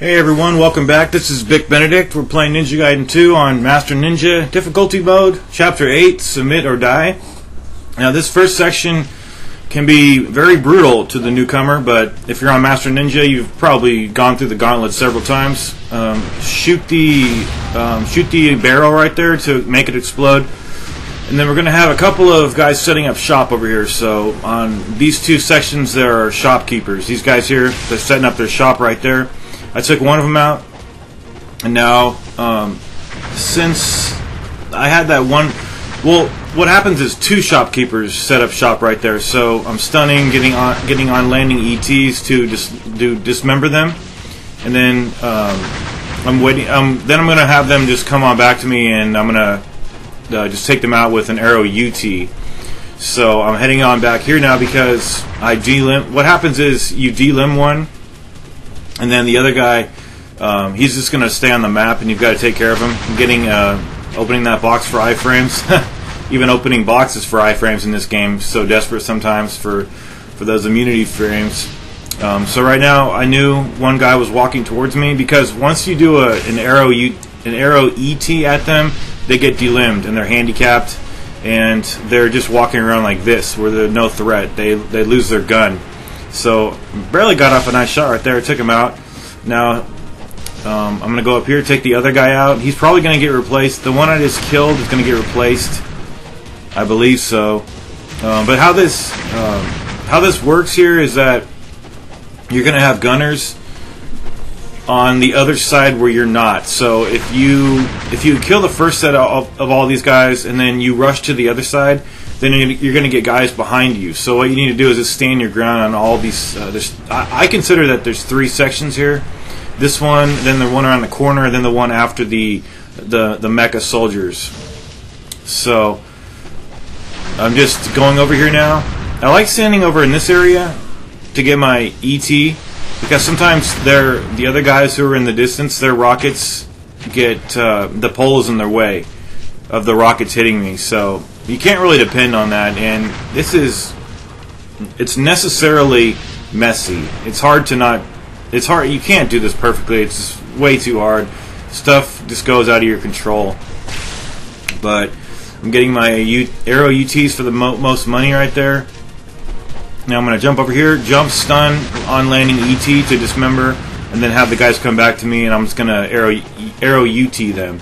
Hey everyone, welcome back. This is Bic Benedict. We're playing Ninja Gaiden 2 on Master Ninja difficulty mode, Chapter 8, Submit or Die. Now this first section can be very brutal to the newcomer, but if you're on Master Ninja, you've probably gone through the gauntlet several times. Shoot the barrel right there to make it explode. And then we're going to have a couple of guys setting up shop over here. So on these two sections there are shopkeepers. These guys here, they're setting up their shop right there. I took one of them out, and now since I had that one, well, what happens is two shopkeepers set up shop right there. So I'm stunning, getting on landing ETs to just dismember them, and then I'm waiting. Then I'm gonna have them just come on back to me, and I'm gonna just take them out with an arrow UT. So I'm heading on back here now because I delimb. What happens is you delimb one. And then the other guy, he's just going to stay on the map, and you've got to take care of him. I'm opening that box for iframes. Even opening boxes for iframes in this game, so desperate sometimes for those immunity frames. So right now, I knew one guy was walking towards me, because once you do an arrow ET at them, they get delimbed, and they're handicapped, and they're just walking around like this, where they're no threat. They lose their gun. So, barely got off a nice shot right there. Took him out. Now, I'm going to go up here, take the other guy out. He's probably going to get replaced. The one I just killed is going to get replaced. I believe so. But how this works here is that you're going to have gunners on the other side where you're not. So if you kill the first set of all these guys and then you rush to the other side, then you're going to get guys behind you. So what you need to do is just stand your ground on all these. I consider that there's three sections here. This one, then the one around the corner, and then the one after the Mecha soldiers. So I'm just going over here now. I like standing over in this area to get my ET, because sometimes the other guys who are in the distance, their rockets get the poles in their way of the rockets hitting me. So you can't really depend on that, and it's necessarily messy. It's hard. You can't do this perfectly. It's just way too hard. Stuff just goes out of your control. But I'm getting my arrow UTs for the most money right there. Now I'm going to jump over here, jump, stun, on landing ET to dismember, and then have the guys come back to me, and I'm just going to arrow UT them.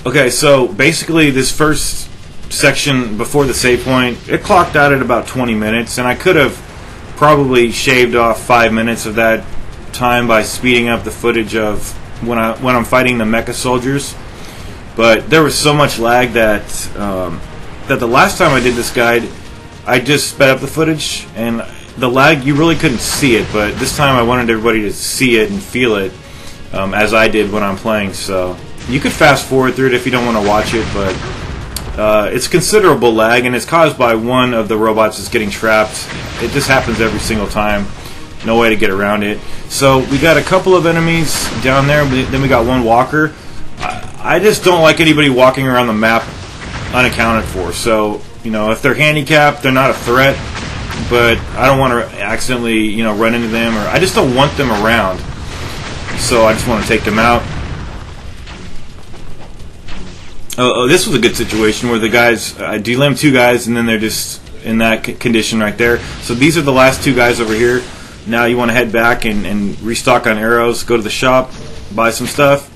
Okay, so basically this first section before the save point, it clocked out at about 20 minutes, and I could have probably shaved off 5 minutes of that time by speeding up the footage of when I'm fighting the Mecha soldiers. But there was so much lag that the last time I did this guide, I just sped up the footage, and the lag, you really couldn't see it, but this time I wanted everybody to see it and feel it as I did when I'm playing. So you could fast forward through it if you don't want to watch it, but it's considerable lag, and it's caused by one of the robots that's getting trapped. It just happens every single time. No way to get around it. So we got a couple of enemies down there, then we got one walker. I just don't like anybody walking around the map unaccounted for. So, if they're handicapped, they're not a threat, but I don't want to accidentally, run into them, or I just don't want them around. So I just want to take them out. Oh, this was a good situation where the guys, I delimbed two guys, and then they're just in that condition right there. So these are the last two guys over here. Now you want to head back and restock on arrows, go to the shop, buy some stuff.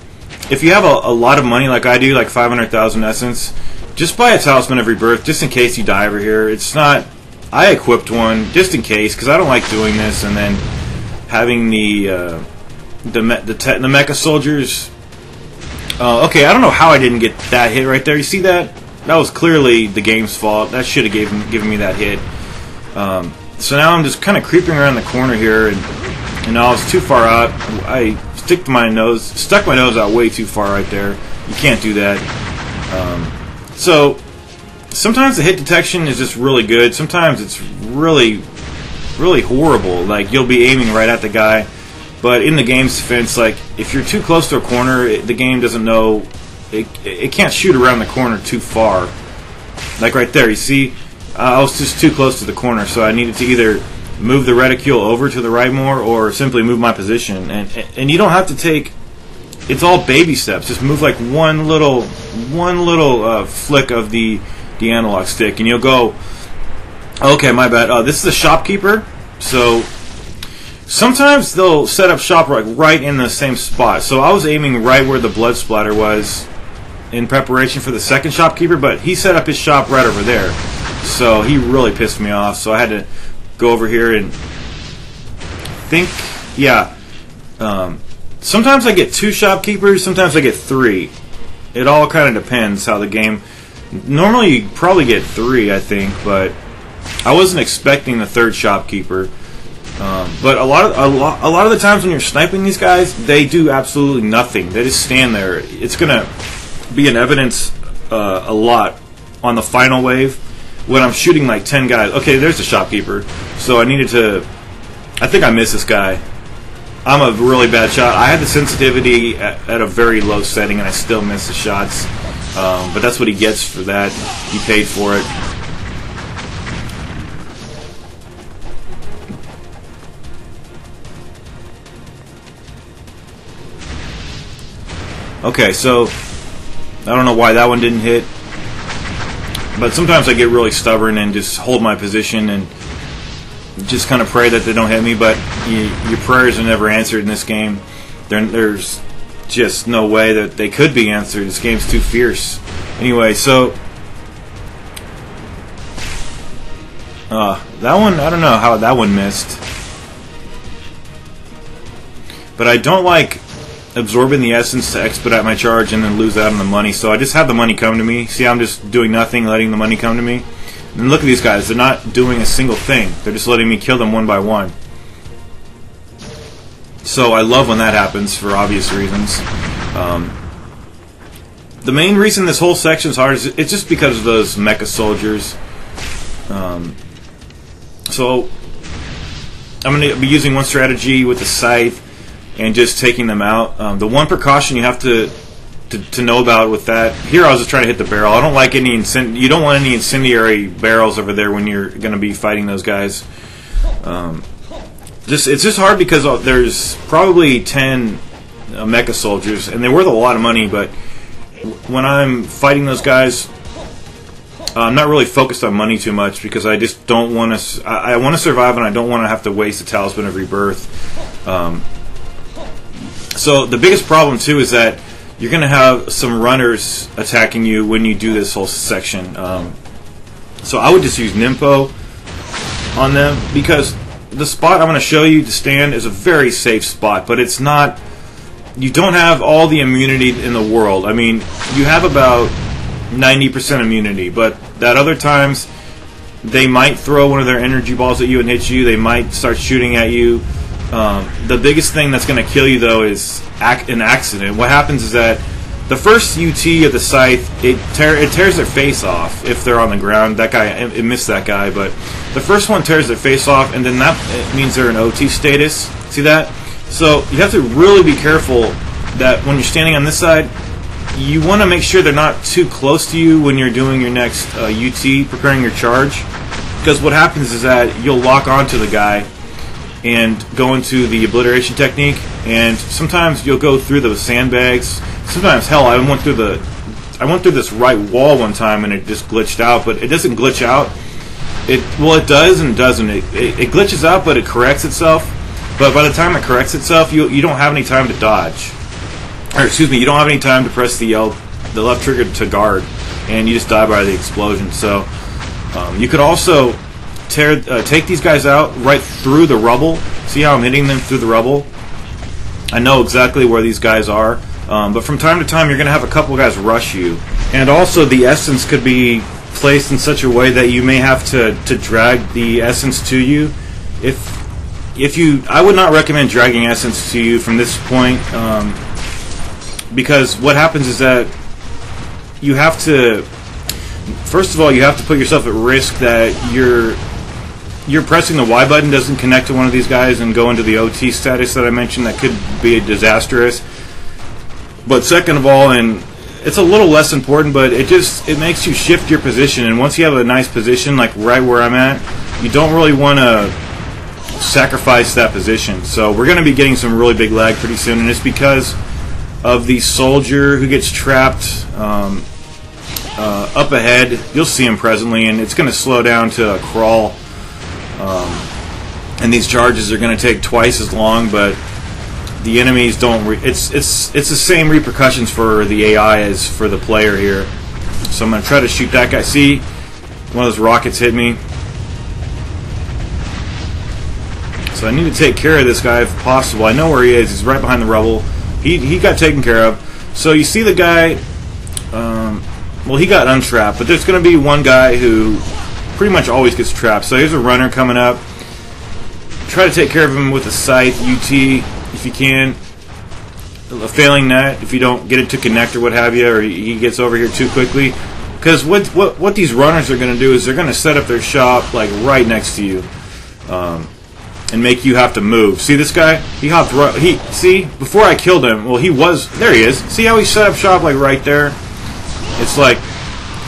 If you have a lot of money like I do, like 500,000 essence, just buy a Talisman of Rebirth just in case you die over here. It's not, I equipped one just in case, because I don't like doing this, and then having the Mecha soldiers. Okay, I don't know how I didn't get that hit right there. You see that? That was clearly the game's fault. That should have given me that hit. So now I'm just kind of creeping around the corner here, and I was too far out. I stuck my nose out way too far right there. You can't do that. So sometimes the hit detection is just really good. Sometimes it's really, really horrible. Like, you'll be aiming right at the guy. But in the game's defense, like, if you're too close to a corner, the game doesn't know. It can't shoot around the corner too far. Like right there, you see? I was just too close to the corner, so I needed to either move the reticule over to the right more, or simply move my position. And you don't have to take. It's all baby steps. Just move like one little flick of the analog stick, and you'll go. Okay, my bad. This is the shopkeeper. So sometimes they'll set up shop right in the same spot. So I was aiming right where the blood splatter was in preparation for the second shopkeeper, but he set up his shop right over there. So he really pissed me off. So I had to go over here and think. Yeah. Sometimes I get 2 shopkeepers. Sometimes I get 3. It all kind of depends how the game. Normally you probably get 3, I think, but I wasn't expecting the 3rd shopkeeper. But a lot of the times when you're sniping these guys, they do absolutely nothing. They just stand there. It's gonna be in evidence a lot on the final wave when I'm shooting like 10 guys. Okay, there's the shopkeeper. So I needed to. I think I missed this guy. I'm a really bad shot. I had the sensitivity at a very low setting, and I still missed the shots. But that's what he gets for that. He paid for it. Okay, so I don't know why that one didn't hit, but sometimes I get really stubborn and just hold my position and just kind of pray that they don't hit me, but your prayers are never answered in this game. There's just no way that they could be answered. This game's too fierce. Anyway, so that one, I don't know how that one missed, but I don't like absorbing the essence to expedite my charge and then lose out on the money. So I just have the money come to me. See, I'm just doing nothing, letting the money come to me. And look at these guys. They're not doing a single thing. They're just letting me kill them one by one. So I love when that happens for obvious reasons. The main reason this whole section is hard is it's just because of those mecha soldiers. So I'm going to be using one strategy with the scythe and just taking them out. The one precaution you have to know about with that. Here I was just trying to hit the barrel. I don't like any you don't want any incendiary barrels over there when you're going to be fighting those guys. It's just hard because there's probably 10 mecha soldiers, and they're worth a lot of money. But when I'm fighting those guys, I'm not really focused on money too much because I just don't want to. I want to survive, and I don't want to have to waste a talisman of rebirth. So the biggest problem too is that you're going to have some runners attacking you when you do this whole section. So I would just use Nimpo on them because the spot I'm going to show you to stand is a very safe spot, but it's not. You don't have all the immunity in the world. I mean, you have about 90% immunity, but at other times they might throw one of their energy balls at you and hit you. They might start shooting at you. The biggest thing that's going to kill you, though, is an accident. What happens is that the first UT of the scythe, it tears their face off if they're on the ground. That guy, it missed that guy, but the first one tears their face off, and then that means they're in OT status. See that? So you have to really be careful that when you're standing on this side, you want to make sure they're not too close to you when you're doing your next UT, preparing your charge, because what happens is that you'll lock onto the guy and go into the obliteration technique, and sometimes you'll go through the sandbags. Sometimes, hell, I went through this right wall one time and it just glitched out, but it doesn't glitch out. It does and doesn't. It glitches out, but it corrects itself. But by the time it corrects itself, you don't have any time to dodge, or excuse me, you don't have any time to press the left trigger to guard, and you just die by the explosion. So you could also take these guys out right through the rubble. See how I'm hitting them through the rubble? I know exactly where these guys are, but from time to time you're going to have a couple guys rush you. And also the essence could be placed in such a way that you may have to drag the essence to you. I would not recommend dragging essence to you from this point, because what happens is that you have to, first of all, you have to put yourself at risk that you're pressing the Y button doesn't connect to one of these guys and go into the OT status that I mentioned. That could be disastrous. But second of all, and it's a little less important, but it makes you shift your position. And once you have a nice position, like right where I'm at, you don't really want to sacrifice that position. So we're going to be getting some really big lag pretty soon, and it's because of the soldier who gets trapped up ahead. You'll see him presently, and it's going to slow down to a crawl. And these charges are going to take twice as long, but the enemies don't. It's the same repercussions for the AI as for the player here. So I'm going to try to shoot that guy. See, one of those rockets hit me. So I need to take care of this guy if possible. I know where he is. He's right behind the rubble. He got taken care of. So you see the guy. Well, he got untrapped, but there's going to be one guy who pretty much always gets trapped. So here's a runner coming up. Try to take care of him with a scythe, UT, if you can. Failing that, if you don't get it to connect or what have you, or he gets over here too quickly. Because what these runners are going to do is they're going to set up their shop like right next to you, and make you have to move. See this guy? He hopped right. See, before I killed him, well, there he is. See how he set up shop like right there? It's like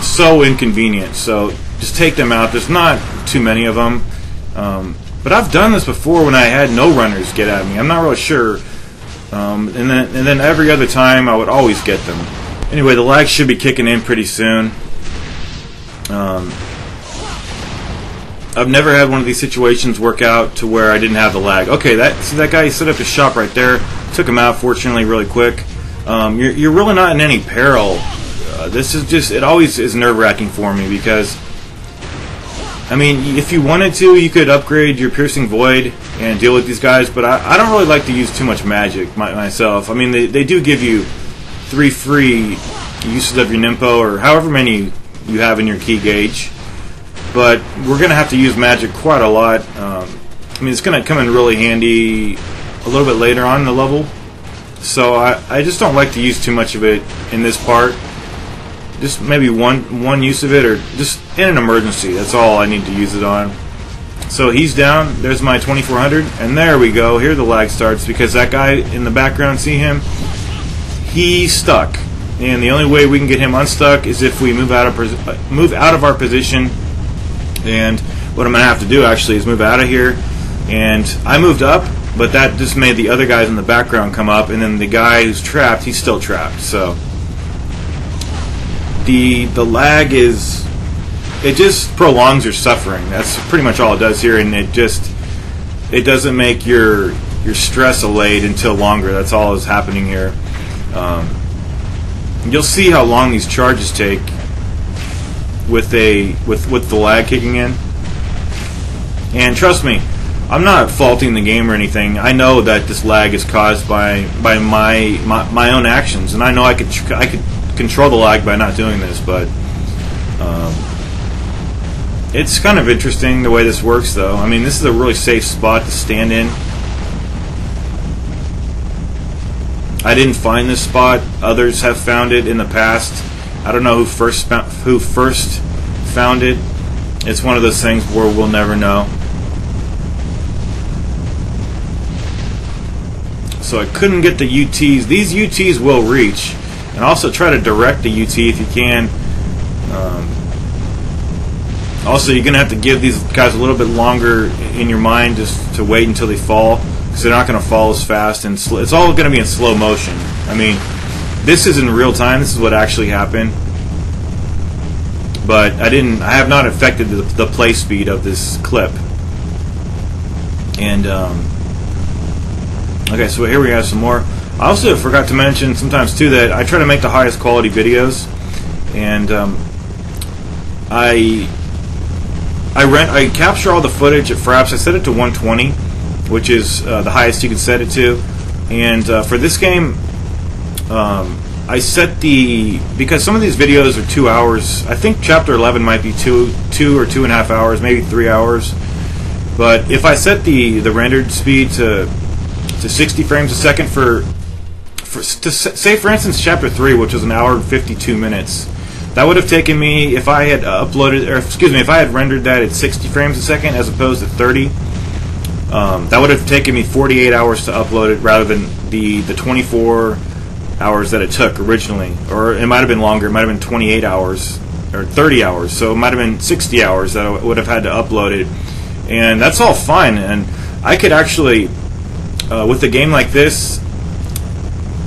so inconvenient. So just take them out. There's not too many of them. But I've done this before when I had no runners get at me. I'm not really sure. And then every other time I would always get them. Anyway, the lag should be kicking in pretty soon. I've never had one of these situations work out to where I didn't have the lag. Okay, see that guy? He set up his shop right there. Took him out, fortunately, really quick. You're really not in any peril. This is just, it always is nerve-wracking for me because, I mean, if you wanted to, you could upgrade your Piercing Void and deal with these guys, but I don't really like to use too much magic myself. I mean, they do give you 3 free uses of your Nympho, or however many you have in your key gauge, but we're going to have to use magic quite a lot. I mean, it's going to come in really handy a little bit later on in the level, so I just don't like to use too much of it in this part. Just maybe one use of it, or just in an emergency. That's all I need to use it on. So he's down. There's my 2400, and there we go. Here the lag starts because that guy in the background, see him? He's stuck, and the only way we can get him unstuck is if we move out of our position. And what I'm gonna have to do actually is move out of here. And I moved up, but that just made the other guys in the background come up, and then the guy who's trapped, he's still trapped. So the lag is, it just prolongs your suffering. That's pretty much all it does here, and it doesn't make your stress allayed until longer. That's all is happening here. You'll see how long these charges take with the lag kicking in. And trust me, I'm not faulting the game or anything. I know that this lag is caused by my own actions, and I know I could control the lag by not doing this, but it's kind of interesting the way this works, though. I mean, this is a really safe spot to stand in. I didn't find this spot. Others have found it in the past. I don't know who first found it. It's one of those things where we'll never know. So I couldn't get the UTs. These UTs will reach. And also try to direct the UT if you can. Also, you're going to have to give these guys a little bit longer in your mind just to wait until they fall, because they're not going to fall as fast. And it's all going to be in slow motion. I mean, this is in real time. This is what actually happened. But I have not affected the play speed of this clip. And okay, so here we have some more. I also forgot to mention sometimes too that I try to make the highest quality videos, and I capture all the footage at fraps. I set it to 120, which is the highest you can set it to. And for this game, I set because some of these videos are 2 hours. I think chapter 11 might be two or 2.5 hours, maybe 3 hours. But if I set the rendered speed to 60 frames a second say for instance chapter 3, which was an hour and 52 minutes, that would have taken me, if I had if I had rendered that at 60 frames a second as opposed to 30, that would have taken me 48 hours to upload it rather than the 24 hours that it took originally. Or it might have been longer. It might have been 28 hours or 30 hours. So it might have been 60 hours that I would have had to upload it. And that's all fine. And I could actually, with a game like this,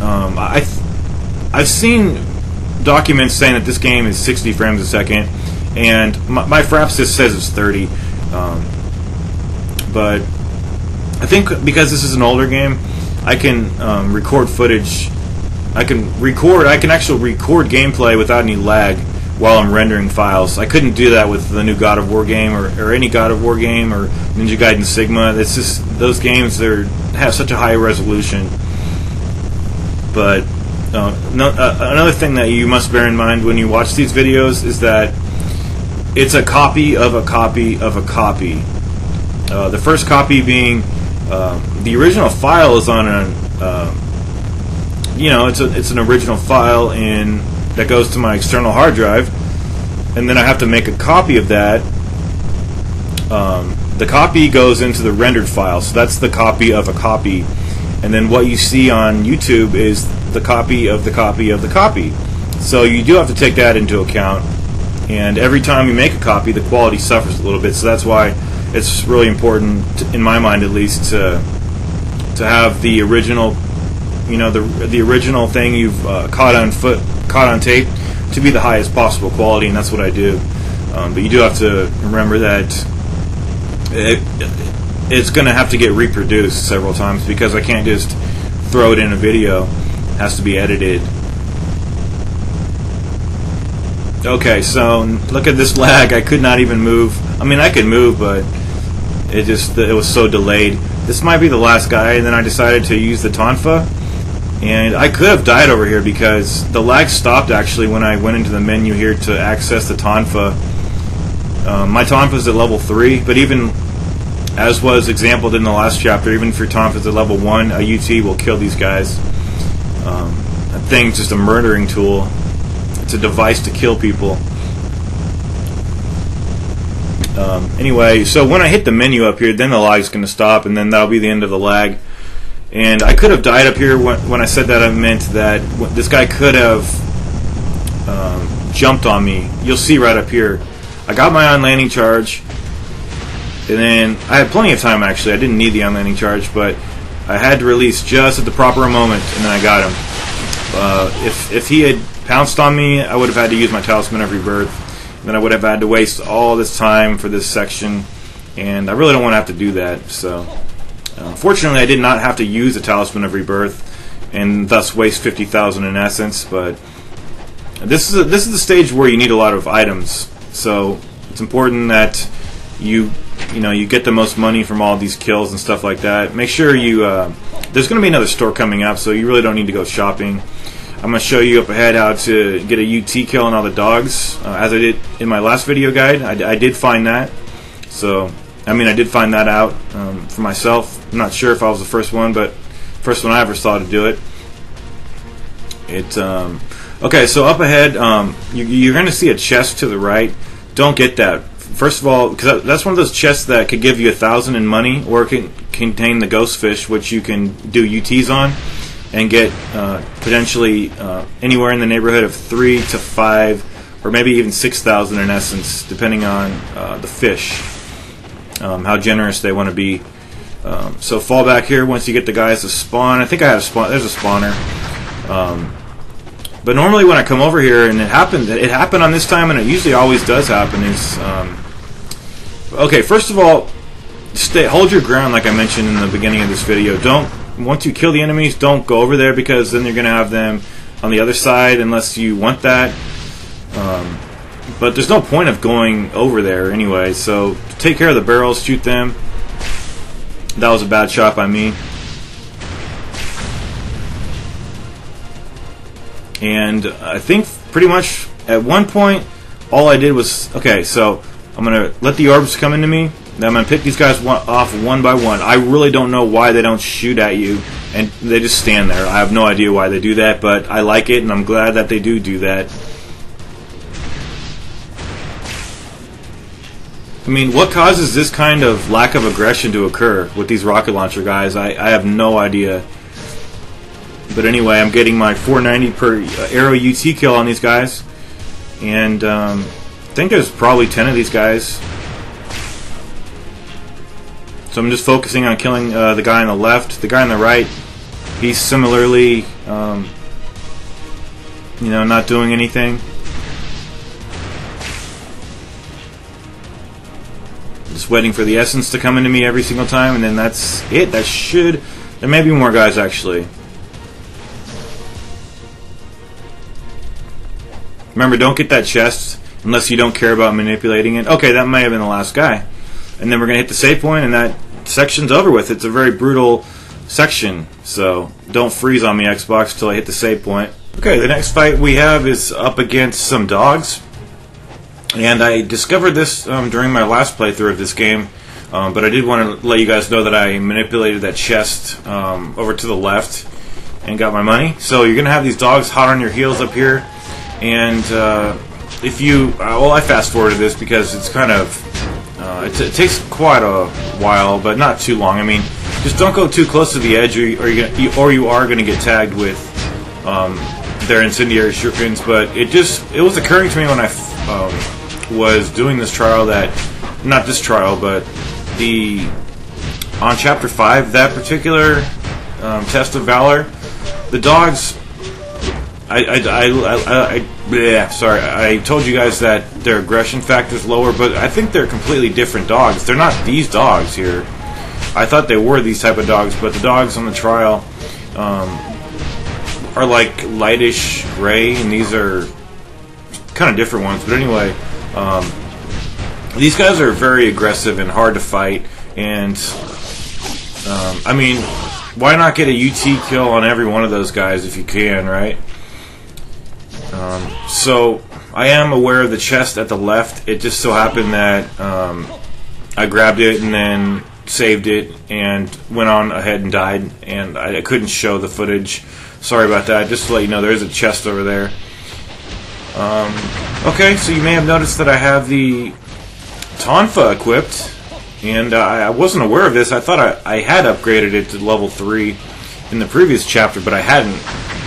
I've seen documents saying that this game is 60 frames a second, and my Fraps just says it's 30. But I think because this is an older game, I can record footage. I can actually record gameplay without any lag while I'm rendering files. I couldn't do that with the new God of War game or any God of War game or Ninja Gaiden Sigma. It's just those games have such a high resolution. But another thing that you must bear in mind when you watch these videos is that it's a copy of a copy of a copy. The first copy being the original file is on an it's an original file that goes to my external hard drive, and then I have to make a copy of that. The copy goes into the rendered file, so that's the copy of a copy, and then what you see on YouTube is the copy of the copy of the copy. So you do have to take that into account, and every time you make a copy, the quality suffers a little bit. So that's why it's really important, in my mind at least, to have the original, the original thing you've caught on tape to be the highest possible quality, and that's what I do. But you do have to remember that it's going to have to get reproduced several times because I can't just throw it in a video. It has to be edited. Okay, so look at this lag. I could not even move. I mean, I could move, but it was so delayed. This might be the last guy, and then I decided to use the Tonfa. And I could have died over here because the lag stopped actually when I went into the menu here to access the Tonfa. My Tonfa is at level 3, but even as was exampled in the last chapter, even if your Tonfa is at level 1, a UT will kill these guys. That thing's just a murdering tool. It's a device to kill people. Anyway, so when I hit the menu up here, then the lag's going to stop, and then that'll be the end of the lag. And I could have died up here. When I said that, I meant that this guy could have jumped on me. You'll see right up here. I got my on-landing charge, and then I had plenty of time actually. I didn't need the on-landing charge, but I had to release just at the proper moment, and then I got him. If he had pounced on me, I would have had to use my Talisman of Rebirth. Then I would have had to waste all this time for this section, and I really don't want to have to do that. So, fortunately, I did not have to use the Talisman of Rebirth, and thus waste 50,000 in essence. But this is the stage where you need a lot of items. So it's important that you get the most money from all these kills and stuff like that. Make sure you there's going to be another store coming up, so you really don't need to go shopping. I'm going to show you up ahead how to get a UT kill on all the dogs, as I did in my last video guide. I did find that. So, I did find that out for myself. I'm not sure if I was the first one, but first one I ever saw to do it. Okay, so up ahead, you're going to see a chest to the right. Don't get that. First of all, because that's one of those chests that could give you 1,000 in money, or it can contain the ghost fish, which you can do UTs on and get potentially anywhere in the neighborhood of 3 to 5 or maybe even 6,000 in essence, depending on the fish, how generous they want to be. So fall back here once you get the guys to spawn. I think I had a spawn. There's a spawner. But normally when I come over here, and it happened on this time, and it usually always does happen, is okay, first of all, hold your ground like I mentioned in the beginning of this video. Once you kill the enemies, don't go over there, because then you're going to have them on the other side unless you want that. But there's no point of going over there anyway, so take care of the barrels, shoot them. That was a bad shot by me. And I think pretty much at one point all I did was, okay, so I'm going to let the orbs come into me. Then I'm going to pick these guys off one by one. I really don't know why they don't shoot at you, and they just stand there. I have no idea why they do that, but I like it, and I'm glad that they do that. What causes this kind of lack of aggression to occur with these rocket launcher guys? I have no idea. But anyway, I'm getting my 490 per arrow UT kill on these guys, and I think there's probably 10 of these guys. So I'm just focusing on killing the guy on the left. The guy on the right, he's similarly, not doing anything. Just waiting for the essence to come into me every single time, and then that's it. There may be more guys, actually. Remember, don't get that chest unless you don't care about manipulating it. Okay, that may have been the last guy. And then we're going to hit the save point, and that section's over with. It's a very brutal section, so don't freeze on me, Xbox, till I hit the save point. Okay, the next fight we have is up against some dogs. And I discovered this during my last playthrough of this game, but I did want to let you guys know that I manipulated that chest over to the left and got my money. So you're going to have these dogs hot on your heels up here. And if you, I fast forwarded this because it's kind of, it takes quite a while, but not too long. I mean, just don't go too close to the edge, or you are going to get tagged with their incendiary shurikens. But it was occurring to me when I was doing this trial not this trial, but on Chapter 5, that particular test of Valor, the dogs. I told you guys that their aggression factor is lower, but I think they're completely different dogs. They're not these dogs here. I thought they were these type of dogs, but the dogs on the trial are like lightish gray, and these are kind of different ones. But anyway, these guys are very aggressive and hard to fight, and I mean, why not get a UT kill on every one of those guys if you can, right? So I am aware of the chest at the left. It just so happened that I grabbed it and then saved it and went on ahead and died, and I couldn't show the footage. Sorry about that. Just to let you know, there's a chest over there. Okay, so you may have noticed that I have the Tonfa equipped, and I wasn't aware of this. I thought I had upgraded it to level 3 in the previous chapter, but I hadn't.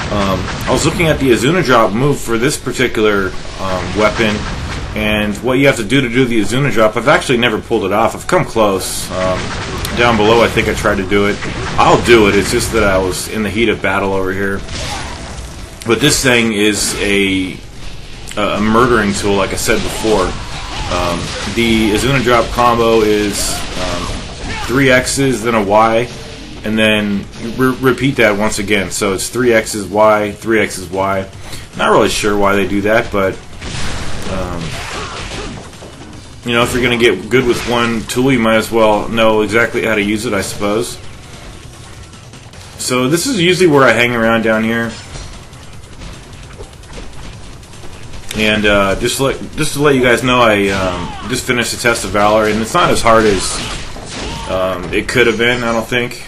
I was looking at the Azuna drop move for this particular weapon, and what you have to do the Azuna drop. I've actually never pulled it off. I've come close. Down below, I think I tried to do it. I'll do it. It's just that I was in the heat of battle over here. But this thing is a murdering tool, like I said before. The Azuna drop combo is 3 X's, then a Y, and then repeat that once again. So it's 3 X's Y, 3 X's Y. Not really sure why they do that, but if you're going to get good with one tool, you might as well know exactly how to use it, I suppose. So this is usually where I hang around down here. And just to let you guys know, I just finished the test of Valor, and it's not as hard as it could have been, I don't think.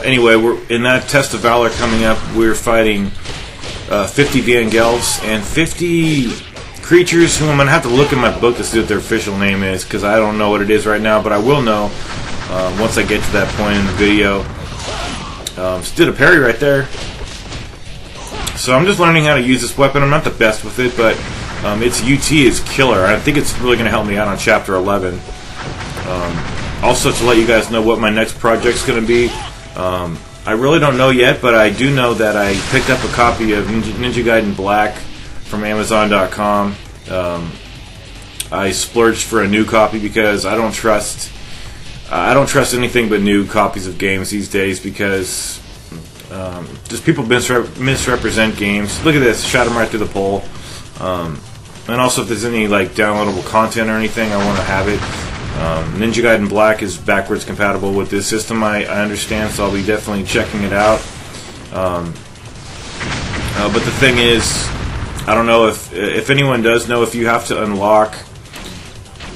Anyway, we're in that test of Valor coming up. We're fighting 50 Vangels and 50 creatures who I'm going to have to look in my book to see what their official name is, because I don't know what it is right now, but I will know once I get to that point in the video. Just did a parry right there. So I'm just learning how to use this weapon. I'm not the best with it, but its UT is killer. I think it's really going to help me out on Chapter 11. Also, to let you guys know what my next project's going to be, I really don't know yet, but I do know that I picked up a copy of Ninja Gaiden Black from Amazon.com. I splurged for a new copy because I don't trust anything but new copies of games these days, because just people misrepresent games. Look at this, shot him right through the pole. And also, if there's any like downloadable content or anything, I want to have it. Ninja Gaiden Black is backwards compatible with this system, I understand, so I'll be definitely checking it out. But the thing is, I don't know if anyone does know if you have to unlock,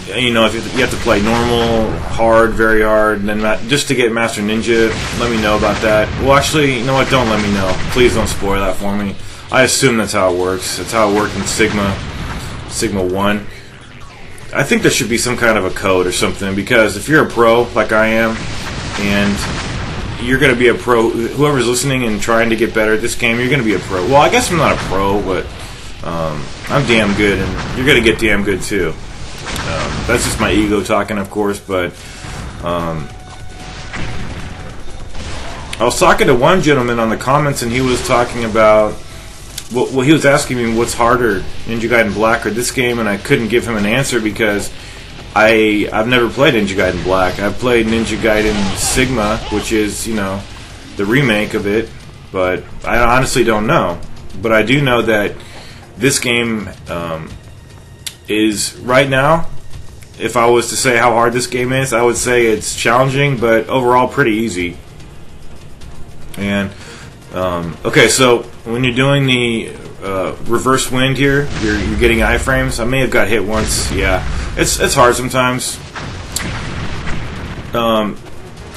if you have to play normal, hard, very hard, and then just to get Master Ninja. Let me know about that. Well, actually, you know what? Don't let me know. Please don't spoil that for me. I assume that's how it works. That's how it worked in Sigma 1. I think there should be some kind of a code or something, because if you're a pro like I am, and you're going to be a pro, whoever's listening and trying to get better at this game, you're going to be a pro. Well, I guess I'm not a pro, but I'm damn good, and you're going to get damn good too. That's just my ego talking, of course, but I was talking to one gentleman on the comments, and he was talking about, well, he was asking me what's harder, Ninja Gaiden Black or this game, and I couldn't give him an answer because I've never played Ninja Gaiden Black. I've played Ninja Gaiden Sigma, which is, you know, the remake of it, but I honestly don't know. But I do know that this game is, right now, if I was to say how hard this game is, I would say it's challenging, but overall pretty easy. And okay, so when you're doing the reverse wind here, you're getting iframes. I may have got hit once. Yeah, it's hard sometimes.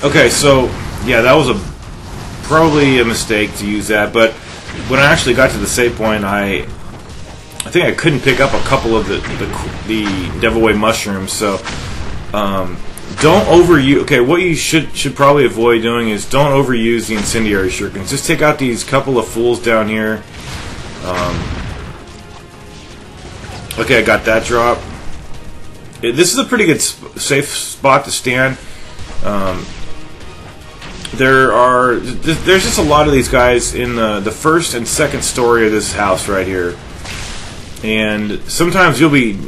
Okay, so yeah, that was probably a mistake to use that. But when I actually got to the save point, I think I couldn't pick up a couple of the Devilway mushrooms. So don't overuse. Okay, what you should probably avoid doing is don't overuse the incendiary shurikens. Just take out these couple of fools down here. Okay, I got that drop. This is a pretty good safe spot to stand. There's just a lot of these guys in the first and second story of this house right here, and sometimes you'll be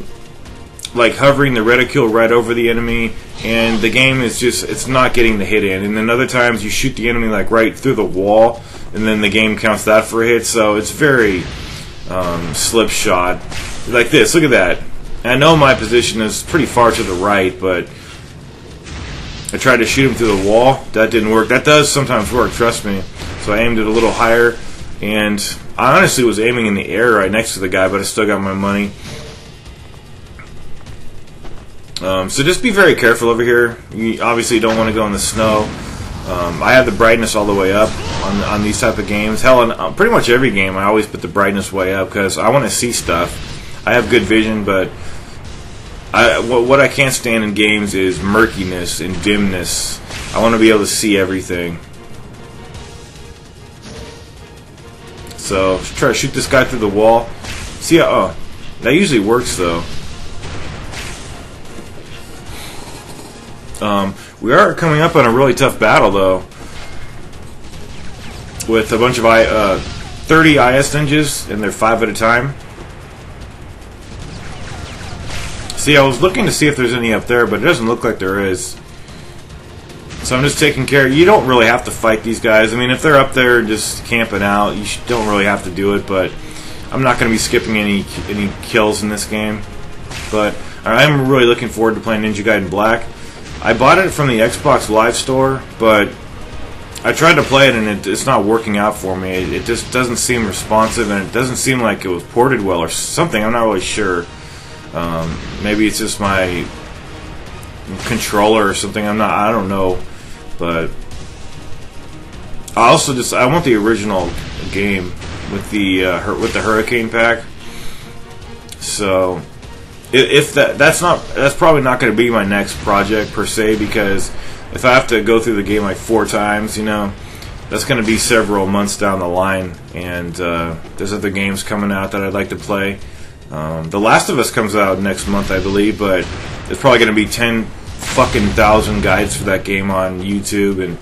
like hovering the reticule right over the enemy, and the game is it's not getting the hit in. And then other times you shoot the enemy like right through the wall, and then the game counts that for a hit. So it's very slipshod. Like this, look at that. I know my position is pretty far to the right, but I tried to shoot him through the wall. That didn't work. That does sometimes work, trust me. So I aimed it a little higher, and I honestly was aiming in the air right next to the guy, but I still got my money. So just be very careful over here. You obviously don't want to go in the snow. I have the brightness all the way up on these type of games. Hell, in pretty much every game I always put the brightness way up because I want to see stuff. I have good vision, but what I can't stand in games is murkiness and dimness. I want to be able to see everything. So try to shoot this guy through the wall. See how, that usually works though. We are coming up on a really tough battle though, with a bunch of 30 IS ninjas, and they're 5 at a time. See, I was looking to see if there's any up there, but it doesn't look like there is. So I'm just taking care. You don't really have to fight these guys. I mean, if they're up there just camping out, you don't really have to do it. But I'm not going to be skipping any kills in this game. But I'm really looking forward to playing Ninja Gaiden Black. I bought it from the Xbox Live Store, but I tried to play it and it's not working out for me. It just doesn't seem responsive, and it doesn't seem like it was ported well or something. I'm not really sure. Maybe it's just my controller or something. I don't know. But I want the original game with the Hurricane pack. So if that's probably not going to be my next project per se, because if I have to go through the game like 4 times, you know, that's going to be several months down the line, and there's other games coming out that I'd like to play. The Last of Us comes out next month, I believe, but there's probably going to be 10,000 guides for that game on YouTube, and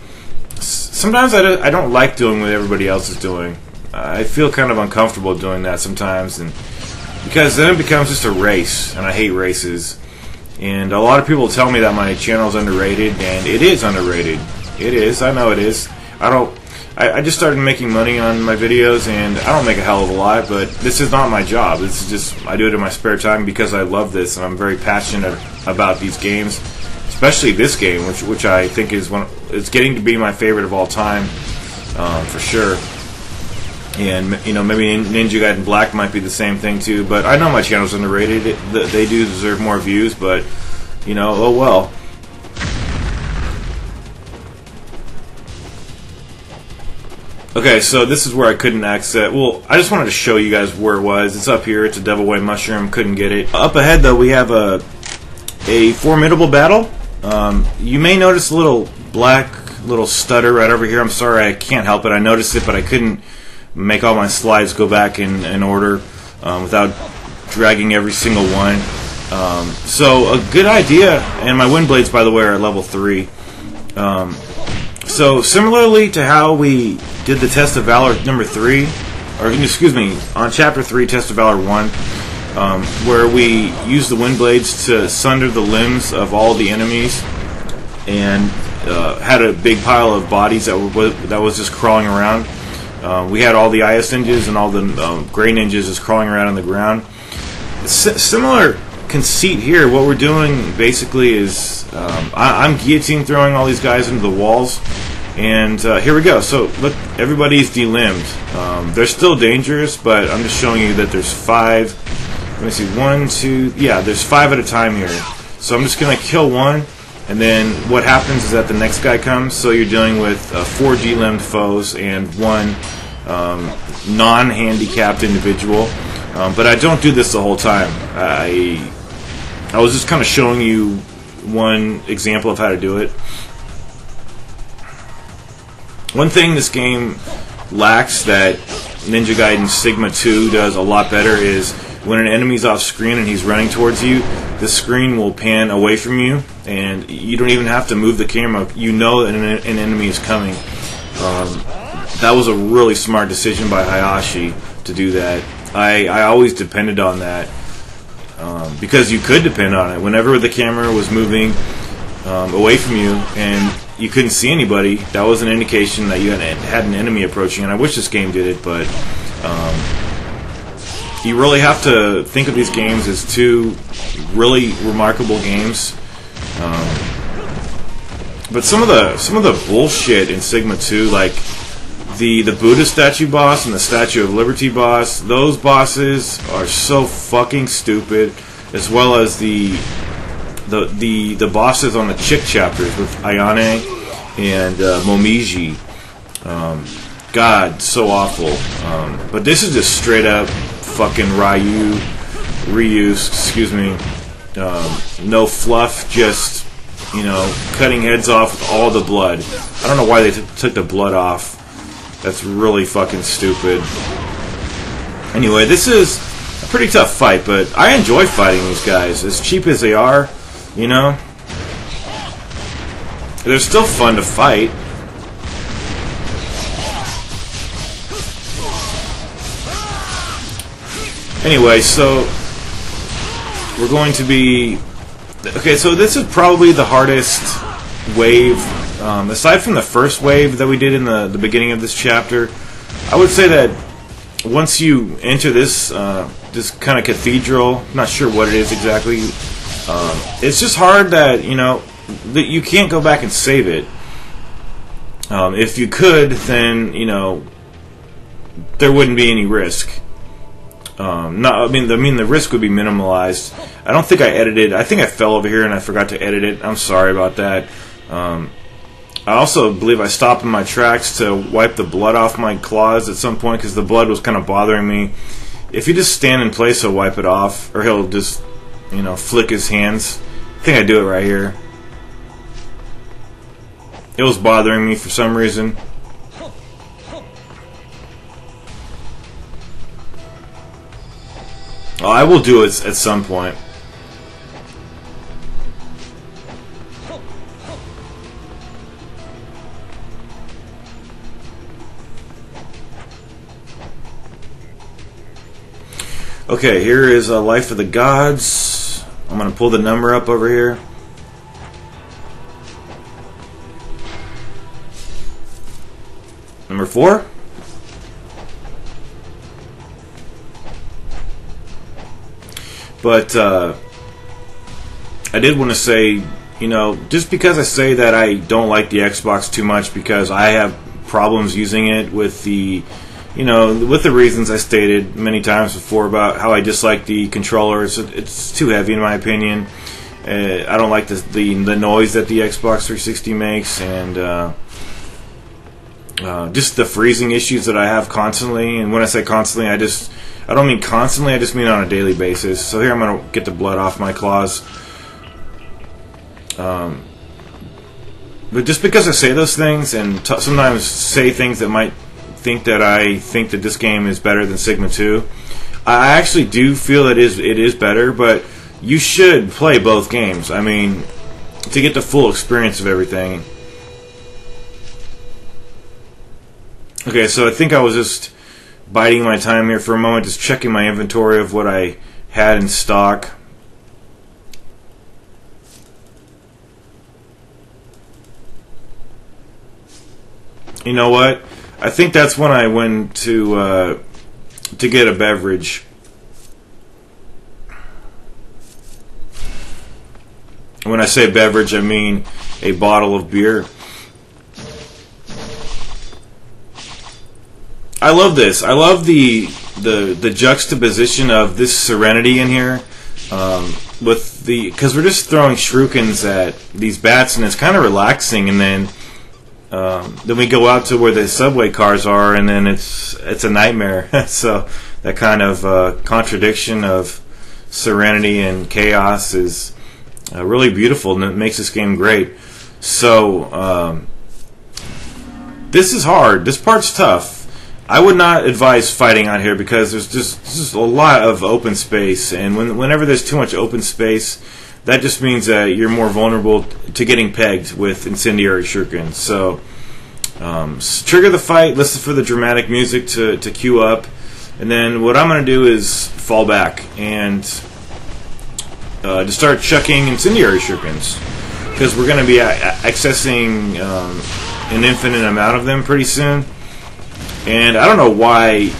sometimes I don't like doing what everybody else is doing. I feel kind of uncomfortable doing that sometimes, and because then it becomes just a race, and I hate races. And a lot of people tell me that my channel is underrated, and it is underrated. It is. I know it is. I just started making money on my videos, and I don't make a hell of a lot, but this is not my job. This is just, I do it in my spare time because I love this, and I'm very passionate about these games, especially this game, which I think is it's getting to be my favorite of all time, for sure. And, you know, maybe Ninja Gaiden Black might be the same thing too, but I know my channel's underrated. They do deserve more views, but, you know, oh well. Okay, so this is where I couldn't access. Well, I just wanted to show you guys where it was. It's up here. It's a Devilway mushroom. Couldn't get it. Up ahead, though, we have a formidable battle. You may notice a little black stutter right over here. I'm sorry, I can't help it. I noticed it, but I couldn't make all my slides go back in order without dragging every single one. So a good idea, and my wind blades, by the way, are at level 3. So similarly to how we did the Test of Valor number 3, or excuse me, on Chapter 3, Test of Valor 1, where we used the wind blades to sunder the limbs of all the enemies, and had a big pile of bodies that was just crawling around. We had all the IS ninjas and all the gray ninjas just crawling around on the ground. Similar conceit here. What we're doing basically is I'm guillotine throwing all these guys into the walls, and here we go. So look, everybody's delimbed. They're still dangerous, but I'm just showing you that there's 5. Let me see, 1, 2, yeah, there's 5 at a time here. So I'm just gonna kill one, and then what happens is that the next guy comes. So you're dealing with 4 delimbed foes and 1 non-handicapped individual. But I don't do this the whole time. I was just kind of showing you one example of how to do it. One thing this game lacks that Ninja Gaiden Sigma 2 does a lot better is when an enemy's off screen and he's running towards you, the screen will pan away from you, and you don't even have to move the camera. You know that an enemy is coming. That was a really smart decision by Hayashi to do that. I always depended on that because you could depend on it. Whenever the camera was moving away from you and you couldn't see anybody, that was an indication that you had an enemy approaching. And I wish this game did it, but you really have to think of these games as 2 really remarkable games. But some of the bullshit in Sigma 2, like the Buddha statue boss and the Statue of Liberty boss, those bosses are so fucking stupid, as well as the bosses on the Chick chapters with Ayane and Momiji. God, so awful. But this is just straight up fucking reuse, excuse me. No fluff, just, you know, cutting heads off with all the blood. I don't know why they took the blood off. That's really fucking stupid. Anyway, this is a pretty tough fight, but I enjoy fighting these guys. As cheap as they are, you know, they're still fun to fight. Anyway, so we're going to be... Okay, so this is probably the hardest wave. Aside from the first wave that we did in the beginning of this chapter, I would say that once you enter this this kind of cathedral, I'm not sure what it is exactly, it's just hard that, you know, that you can't go back and save it. If you could, then, you know, there wouldn't be any risk. No, I mean the risk would be minimalized. I don't think I edited. I think I fell over here and I forgot to edit it. I'm sorry about that. I also believe I stopped in my tracks to wipe the blood off my claws at some point because the blood was kind of bothering me. If you just stand in place, he'll wipe it off, or he'll just, you know, flick his hands. I think I do it right here. It was bothering me for some reason. Oh, I will do it at some point. Okay, here is Life of the Gods. I'm going to pull the number up over here. Number 4. But I did want to say, you know, just because I say that I don't like the Xbox too much because I have problems using it with the, you know, with the reasons I stated many times before about how I dislike the controller. It's too heavy in my opinion. I don't like the noise that the Xbox 360 makes, and just the freezing issues that I have constantly. And when I say constantly, I don't mean constantly, I just mean on a daily basis. So here I'm going to get the blood off my claws. But just because I say those things and sometimes say things that might think that I think that this game is better than Sigma 2, I actually do feel that it is better, but you should play both games. I mean, to get the full experience of everything. Okay, so I think I was just biding my time here for a moment, just checking my inventory of what I had in stock. You know what? I think that's when I went to get a beverage. When I say beverage, I mean a bottle of beer. I love this. I love the juxtaposition of this serenity in here, because we're just throwing shurikens at these bats, and it's kind of relaxing. And then we go out to where the subway cars are, and then it's a nightmare. So that kind of contradiction of serenity and chaos is really beautiful, and it makes this game great. So this is hard. This part's tough. I would not advise fighting out here because there's just a lot of open space, and whenever there's too much open space, that just means that you're more vulnerable to getting pegged with incendiary shurikens. So trigger the fight, listen for the dramatic music to queue up, and then what I'm going to do is fall back and to start chucking incendiary shurikens, because we're going to be accessing an infinite amount of them pretty soon. And I don't know why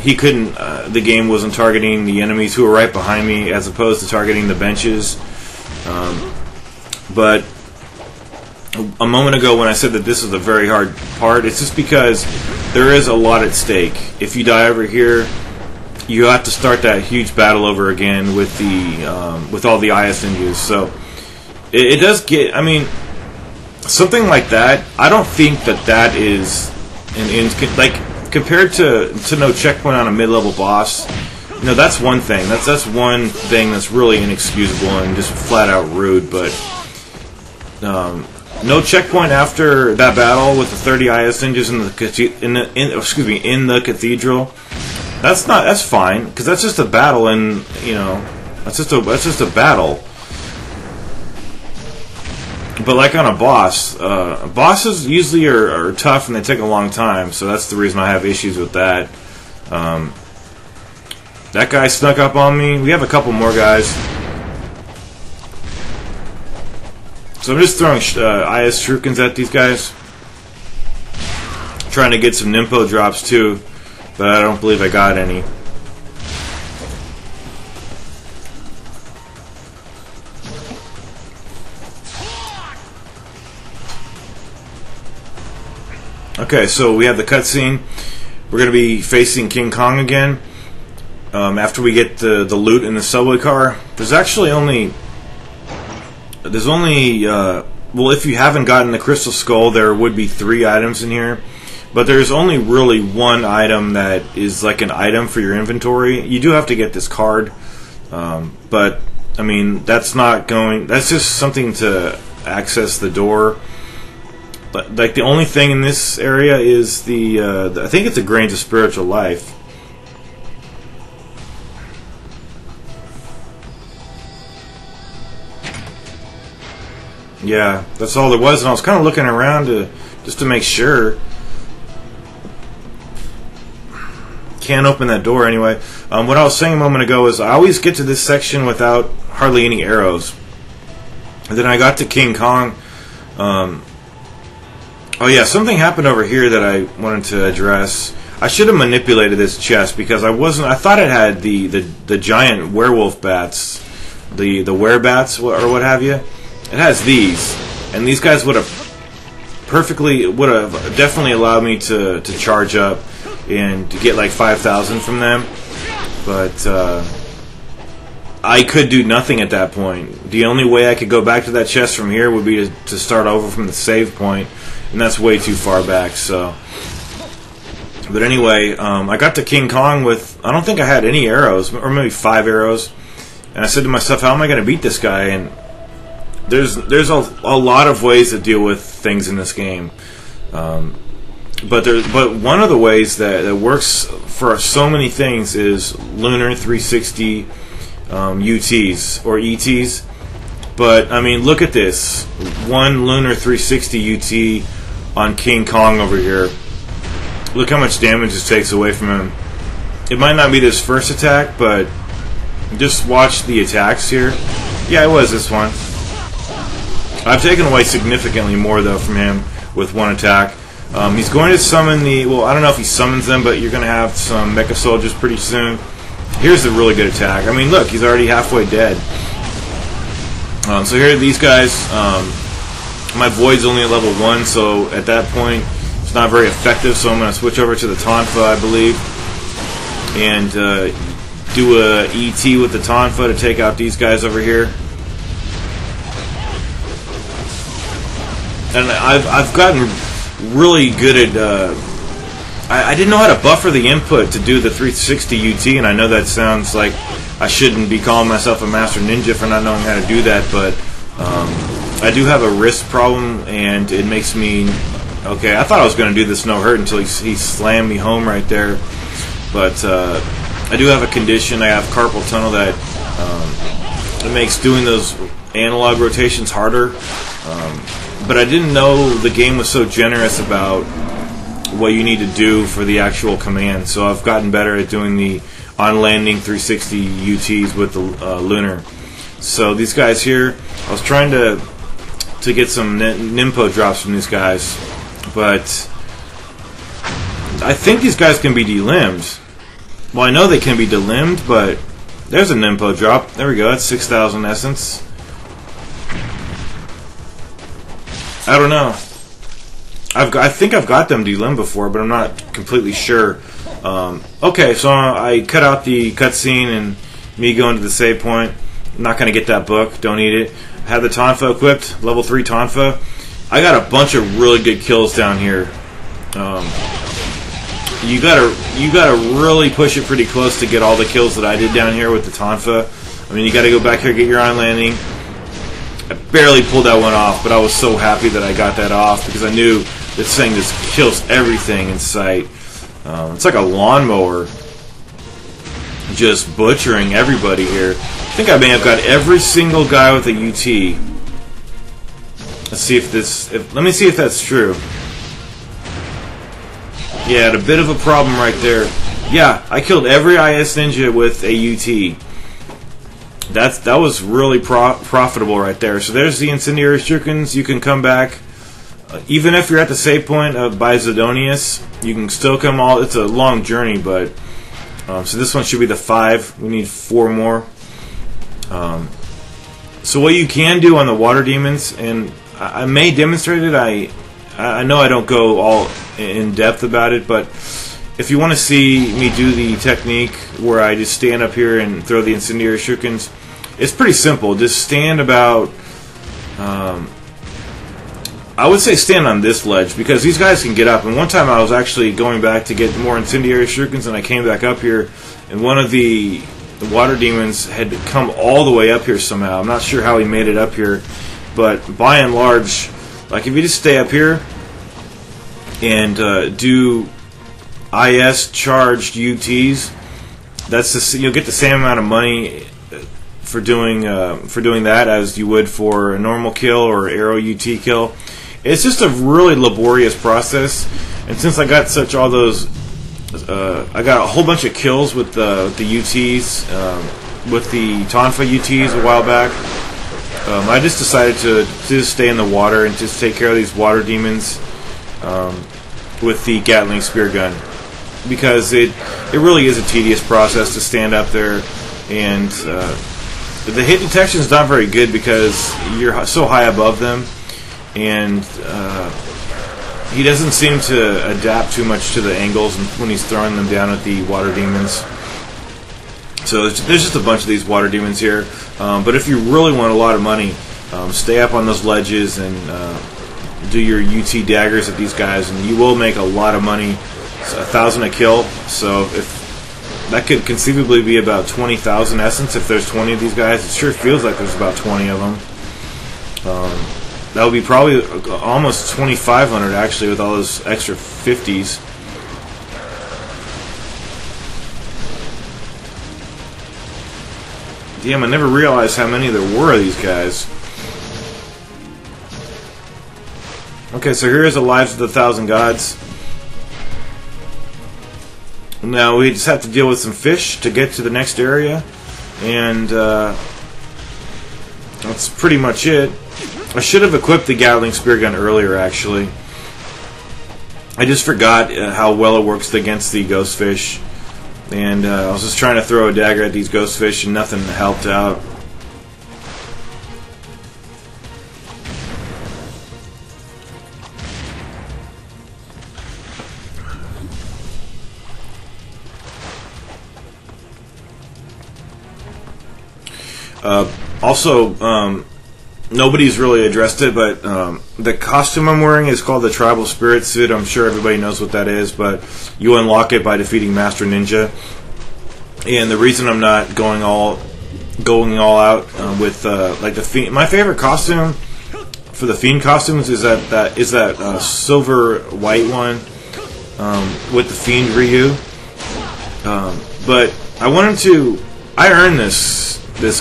he couldn't. The game wasn't targeting the enemies who were right behind me, as opposed to targeting the benches. But a moment ago, when I said that this is a very hard part, it's just because there is a lot at stake. If you die over here, you have to start that huge battle over again with the with all the ISNUs. So it does get. I mean, something like that. I don't think that is. Like, compared to no checkpoint on a mid-level boss, you know, that's one thing. That's one thing that's really inexcusable and just flat out rude. But no checkpoint after that battle with the 30 IS ninjas in the cathedral. That's fine, because that's just a battle, and you know, that's just a battle. But like on a boss, bosses usually are tough and they take a long time, so that's the reason I have issues with that. That guy snuck up on me. We have a couple more guys. So I'm just throwing IS shurikens at these guys. Trying to get some Nimpo drops too, but I don't believe I got any. Okay, so we have the cutscene. We're going to be facing King Kong again. After we get the loot in the subway car, there's actually only well, if you haven't gotten the Crystal Skull, there would be 3 items in here, but there's only really one item that is like an item for your inventory. You do have to get this card, but I mean, that's just something to access the door. But like, the only thing in this area is I think it's a Grains of Spiritual Life. Yeah, that's all there was, and I was kind of looking around just to make sure. Can't open that door anyway. What I was saying a moment ago is I always get to this section without hardly any arrows. And then I got to King Kong. Oh yeah, something happened over here that I wanted to address. I should have manipulated this chest, because I thought it had the giant werewolf bats, the werebats or what have you. It has these, and these guys would have definitely allowed me to charge up and to get like 5,000 from them, but I could do nothing at that point. The only way I could go back to that chest from here would be to start over from the save point, and that's way too far back. So, but anyway, I got to King Kong with, I don't think I had any arrows, or maybe 5 arrows, and I said to myself, how am I going to beat this guy? And there's a lot of ways to deal with things in this game, but one of the ways that works for so many things is Lunar 360 UTs or ETs. But I mean, look at this: 1 lunar 360 UT on King Kong over here. Look how much damage this takes away from him. It might not be this first attack, but just watch the attacks here. Yeah, it was this one. I've taken away significantly more though from him with 1 attack. He's going to summon the, well, I don't know if he summons them, but you're going to have some Mecha soldiers pretty soon. Here's a really good attack. I mean, look, he's already halfway dead. So here are these guys. My Void's only at level 1, so at that point it's not very effective, so I'm going to switch over to the Tonfa, I believe, and do a ET with the Tonfa to take out these guys over here. And I've gotten really good at I didn't know how to buffer the input to do the 360 UT, and I know that sounds like I shouldn't be calling myself a master ninja for not knowing how to do that, but I do have a wrist problem, and it makes me okay. I thought I was going to do this no hurt until he slammed me home right there, but I do have a condition. I have carpal tunnel that it makes doing those analog rotations harder. But I didn't know the game was so generous about what you need to do for the actual command. So I've gotten better at doing the on-landing 360 UTs with the Lunar. So these guys here, I was trying to get some Nimpo drops from these guys, but I think these guys can be delimbed. Well, I know they can be delimbed, but there's a Nimpo drop. There we go. That's 6,000 essence. I don't know. I think I've got them delimbed before, but I'm not completely sure. Okay, so I cut out the cutscene and me going to the save point. I'm not going to get that book. Don't need it. I have the Tonfa equipped, level 3 Tonfa. I got a bunch of really good kills down here. You gotta really push it pretty close to get all the kills that I did down here with the Tonfa. I mean, you got to go back here, get your on landing. I barely pulled that one off, but I was so happy that I got that off because I knew this thing just kills everything in sight. It's like a lawnmower, just butchering everybody here. I think I may have got every single guy with a UT. Let's see if this. Let me see if that's true. Yeah, I had a bit of a problem right there. Yeah, I killed every IS ninja with a UT. That was really profitable right there. So there's the incendiary shurikens. You can come back, even if you're at the save point by Zidonius. You can still come all. It's a long journey, but so this one should be the 5. We need 4 more. So what you can do on the water demons, and I may demonstrate it. I know I don't go all in depth about it, but if you want to see me do the technique where I just stand up here and throw the incendiary shurikens, it's pretty simple. Just stand about, I would say stand on this ledge, because these guys can get up. And one time I was actually going back to get more incendiary shurikens, and I came back up here, and one of the water demons had come all the way up here somehow. I'm not sure how he made it up here, but by and large, like if you just stay up here and do IS charged UTs, you'll get the same amount of money for doing that as you would for a normal kill or arrow UT kill. It's just a really laborious process, and since I got all those, I got a whole bunch of kills with the UTs, with the Tonfa UTs a while back. I just decided to just stay in the water and just take care of these water demons with the Gatling spear gun, because it really is a tedious process to stand up there, and the hit detection is not very good because you're so high above them, and he doesn't seem to adapt too much to the angles when he's throwing them down at the water demons. So there's just a bunch of these water demons here, but if you really want a lot of money, stay up on those ledges and do your UT daggers at these guys, and you will make a lot of money. It's 1,000 a kill, so if that could conceivably be about 20,000 essence if there's 20 of these guys. It sure feels like there's about 20 of them. That would be probably almost 2,500 actually with all those extra 50s. Damn, I never realized how many there were of these guys. Okay, so here is the Lives of the Thousand Gods. Now we just have to deal with some fish to get to the next area, and that's pretty much it. I should have equipped the Gatling Spear Gun earlier, actually. I just forgot how well it works against the ghost fish, and I was just trying to throw a dagger at these ghost fish and nothing helped out. Also, nobody's really addressed it, but the costume I'm wearing is called the Tribal Spirit Suit. I'm sure everybody knows what that is, but you unlock it by defeating Master Ninja. And the reason I'm not going all out with like the Fiend, my favorite costume for the Fiend costumes is that silver white one with the Fiend Ryu. But I earned this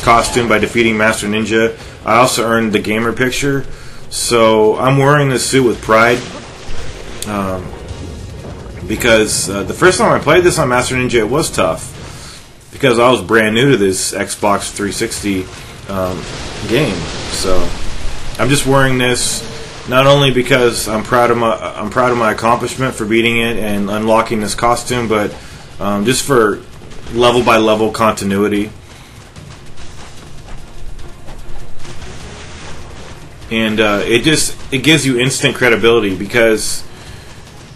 costume by defeating Master Ninja. I also earned the gamer picture, so I'm wearing this suit with pride. Because the first time I played this on Master Ninja, it was tough because I was brand new to this Xbox 360 game. So I'm just wearing this not only because I'm proud of my accomplishment for beating it and unlocking this costume, but just for level by level continuity. And it gives you instant credibility because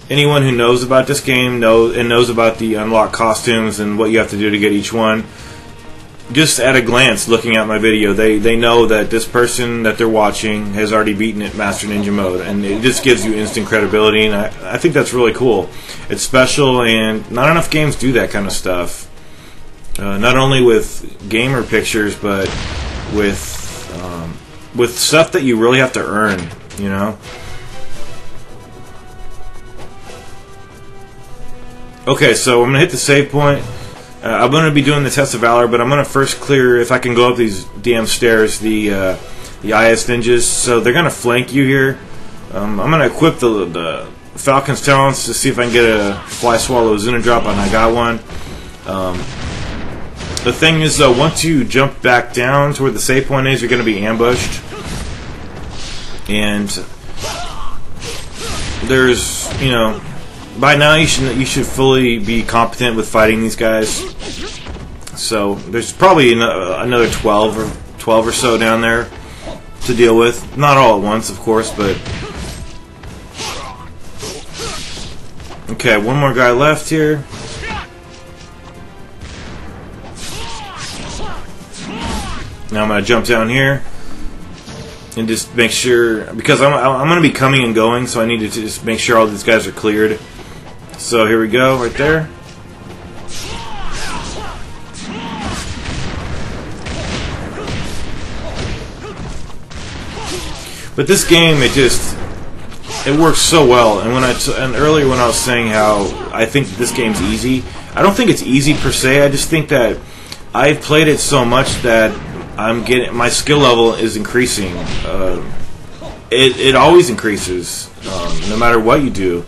anyone who knows about this game knows about the unlocked costumes and what you have to do to get each one. Just at a glance, looking at my video, they know that this person that they're watching has already beaten it Master Ninja mode, and it just gives you instant credibility. And I think that's really cool. It's special, and not enough games do that kind of stuff. Not only with gamer pictures, but with stuff that you really have to earn, you know? Okay, so I'm going to hit the save point. I'm going to be doing the Test of Valor, but I'm going to first clear, if I can go up these damn stairs, the IS ninjas. So they're going to flank you here. I'm going to equip the Falcon's Talents to see if I can get a Fly Swallow Zuna drop, and I got one. The thing is, though, once you jump back down to where the save point is, you're going to be ambushed. And there's, you know, by now you should fully be competent with fighting these guys. So there's probably another 12 or so down there to deal with. Not all at once, of course, but... Okay, one more guy left here. Now I'm going to jump down here and just make sure, because I'm going to be coming and going, so I need to just make sure all these guys are cleared. So here we go, right there. But this game, it works so well. And earlier when I was saying how I think this game's easy, I don't think it's easy per se. I just think that I've played it so much that my skill level is increasing. It always increases, no matter what you do.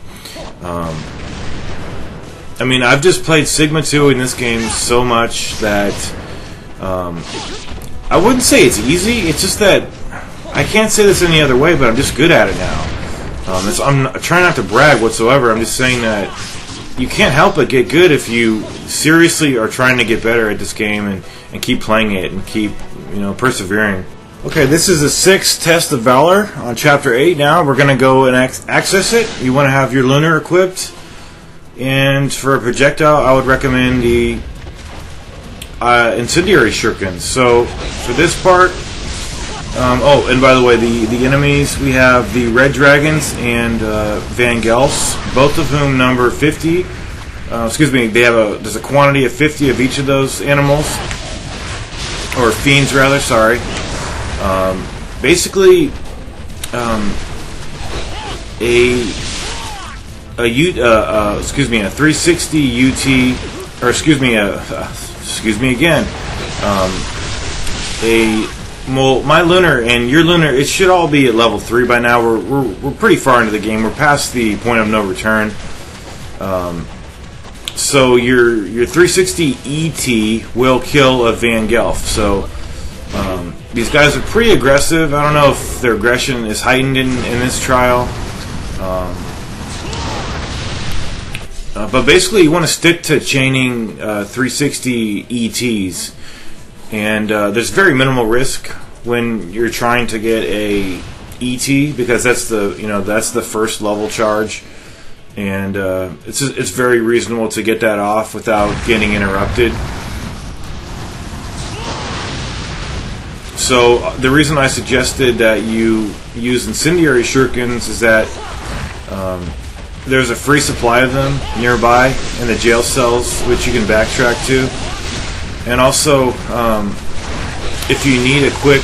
I mean, I've just played Sigma 2 in this game so much that I wouldn't say it's easy. It's just that I can't say this any other way, but I'm just good at it now. I'm trying not to brag whatsoever. I'm just saying that you can't help but get good if you seriously are trying to get better at this game and keep playing it and keep, you know, persevering. Okay, this is the 6th Test of Valor on Chapter 8 now. We're going to go and access it. You want to have your Lunar equipped. And for a projectile, I would recommend the Incendiary Shuriken. So, for this part... oh, and by the way, the enemies, we have the Red Dragons and Van Gels, both of whom number 50. Excuse me, there's a quantity of 50 of each of those animals. Or fiends, rather, sorry. Basically, a 360 UT, or excuse me again, well, my lunar and your lunar, it should all be at level 3 by now. We're pretty far into the game. We're past the point of no return. So your 360 ET will kill a Van Gelf. So these guys are pretty aggressive. I don't know if their aggression is heightened in this trial. But basically, you want to stick to chaining 360 ETs, and there's very minimal risk when you're trying to get a ET, because that's the first level charge, and it's very reasonable to get that off without getting interrupted. So the reason I suggested that you use incendiary shurikens is that there's a free supply of them nearby in the jail cells, which you can backtrack to. And also, if you need a quick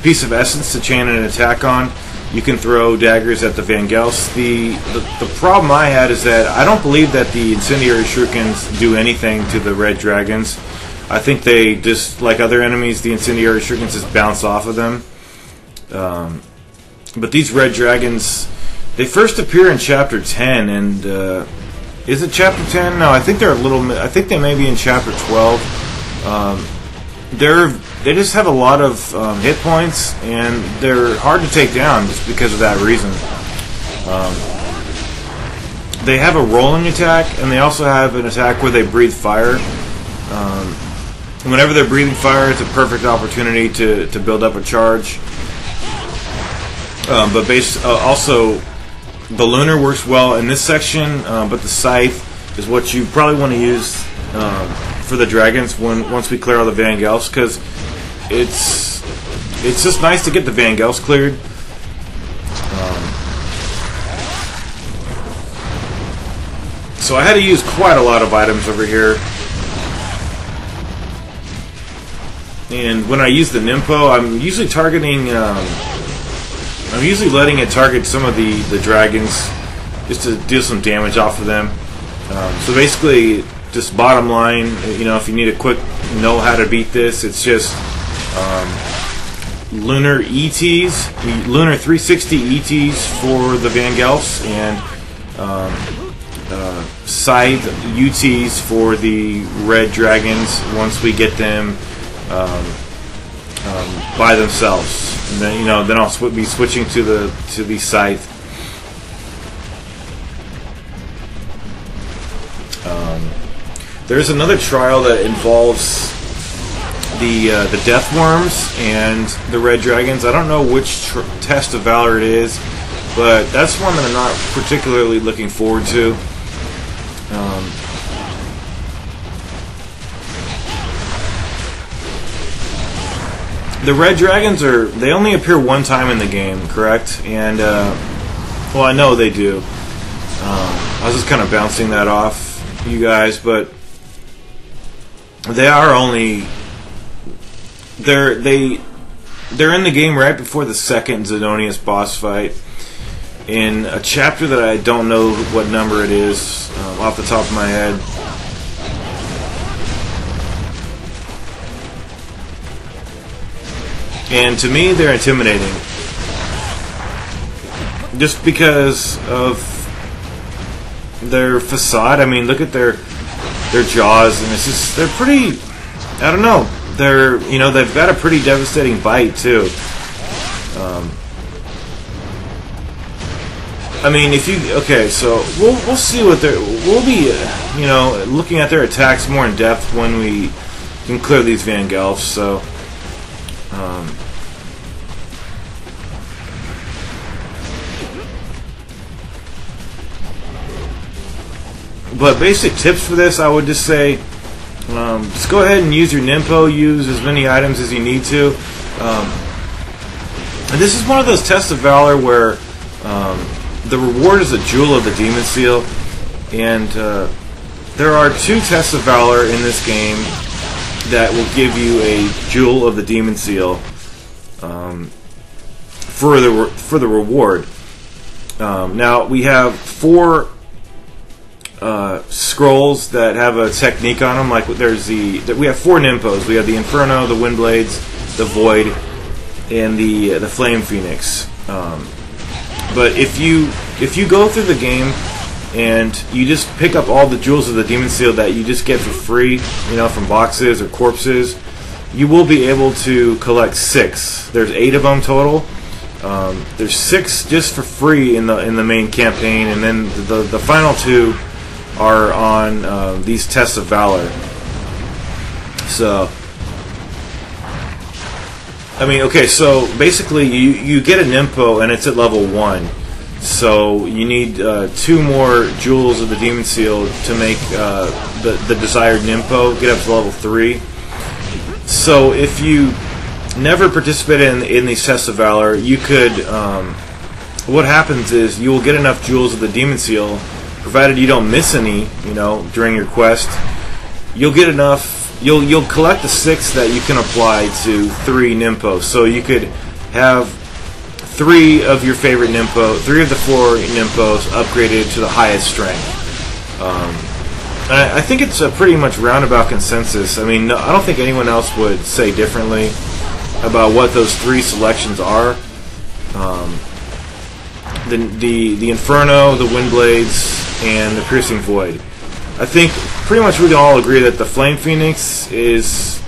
piece of essence to chain an attack on, you can throw daggers at the Van Gelfs. The problem I had is that I don't believe that the incendiary shurikens do anything to the red dragons. I think they just, like other enemies, the incendiary shurikens just bounce off of them. But these red dragons, they first appear in Chapter 10, and is it Chapter 10? No, I think they're I think they may be in Chapter 12. They just have a lot of hit points, and they're hard to take down just because of that reason. They have a rolling attack, and they also have an attack where they breathe fire. Whenever they're breathing fire, it's a perfect opportunity to build up a charge. But also, the lunar works well in this section, but the scythe is what you probably want to use for the dragons once we clear all the Van Gelfs, because it's just nice to get the Van Gelfs cleared. So I had to use quite a lot of items over here. And when I use the Nympho, I'm usually targeting... I'm usually letting it target some of the dragons just to deal some damage off of them. So basically, just bottom line, if you need a quick know how to beat this, it's just lunar ETs, lunar 360 ETs for the Van Gelfs, and scythe UTs for the red dragons once we get them by themselves. And then then I'll be switching to the scythe. There's another trial that involves the death worms and the red dragons. I don't know which test of valor it is, but that's one that I'm not particularly looking forward to. The red dragons they only appear one time in the game, correct? And well, I know they do. I was just kind of bouncing that off you guys, but they are only they're in the game right before the second Zidonius boss fight in a chapter that I don't know what number it is off the top of my head. And to me, they're intimidating. Just because of their facade. I mean, look at their jaws, and it's just, they're pretty, I don't know, they've got a pretty devastating bite, too. I mean, okay, so we'll see what we'll be, looking at their attacks more in depth when we can clear these Van Gelfs, so... But basic tips for this, I would just say, just go ahead and use your Nympho, use as many items as you need to. And this is one of those tests of valor where the reward is a jewel of the demon seal, and there are 2 tests of valor in this game that will give you a jewel of the demon seal for the reward. Now we have 4 scrolls that have a technique on them. Like there's we have 4 Nimpos. We have the Inferno, the Windblades, the Void, and the Flame Phoenix. But if you go through the game and you just pick up all the jewels of the Demon Seal that you just get for free, from boxes or corpses, you will be able to collect 6. There's 8 of them total. There's 6 just for free in the main campaign, and then the final 2 are on these tests of Valor. So, so basically you get a Nimpo and it's at level 1. So you need 2 more jewels of the Demon Seal to make the desired Nimpo get up to level 3. So if you never participated in these tests of Valor, you could. What happens is you will get enough jewels of the Demon Seal, provided you don't miss any, during your quest. You'll get enough. You'll collect the 6 that you can apply to 3 Nimpos. So you could have 3 of your favorite Nimpo, 3 of the 4 Nimpos upgraded to the highest strength. I think it's a pretty much roundabout consensus. I don't think anyone else would say differently about what those 3 selections are. The Inferno, the Windblades, and the Piercing Void. I think pretty much we can all agree that the Flame Phoenix is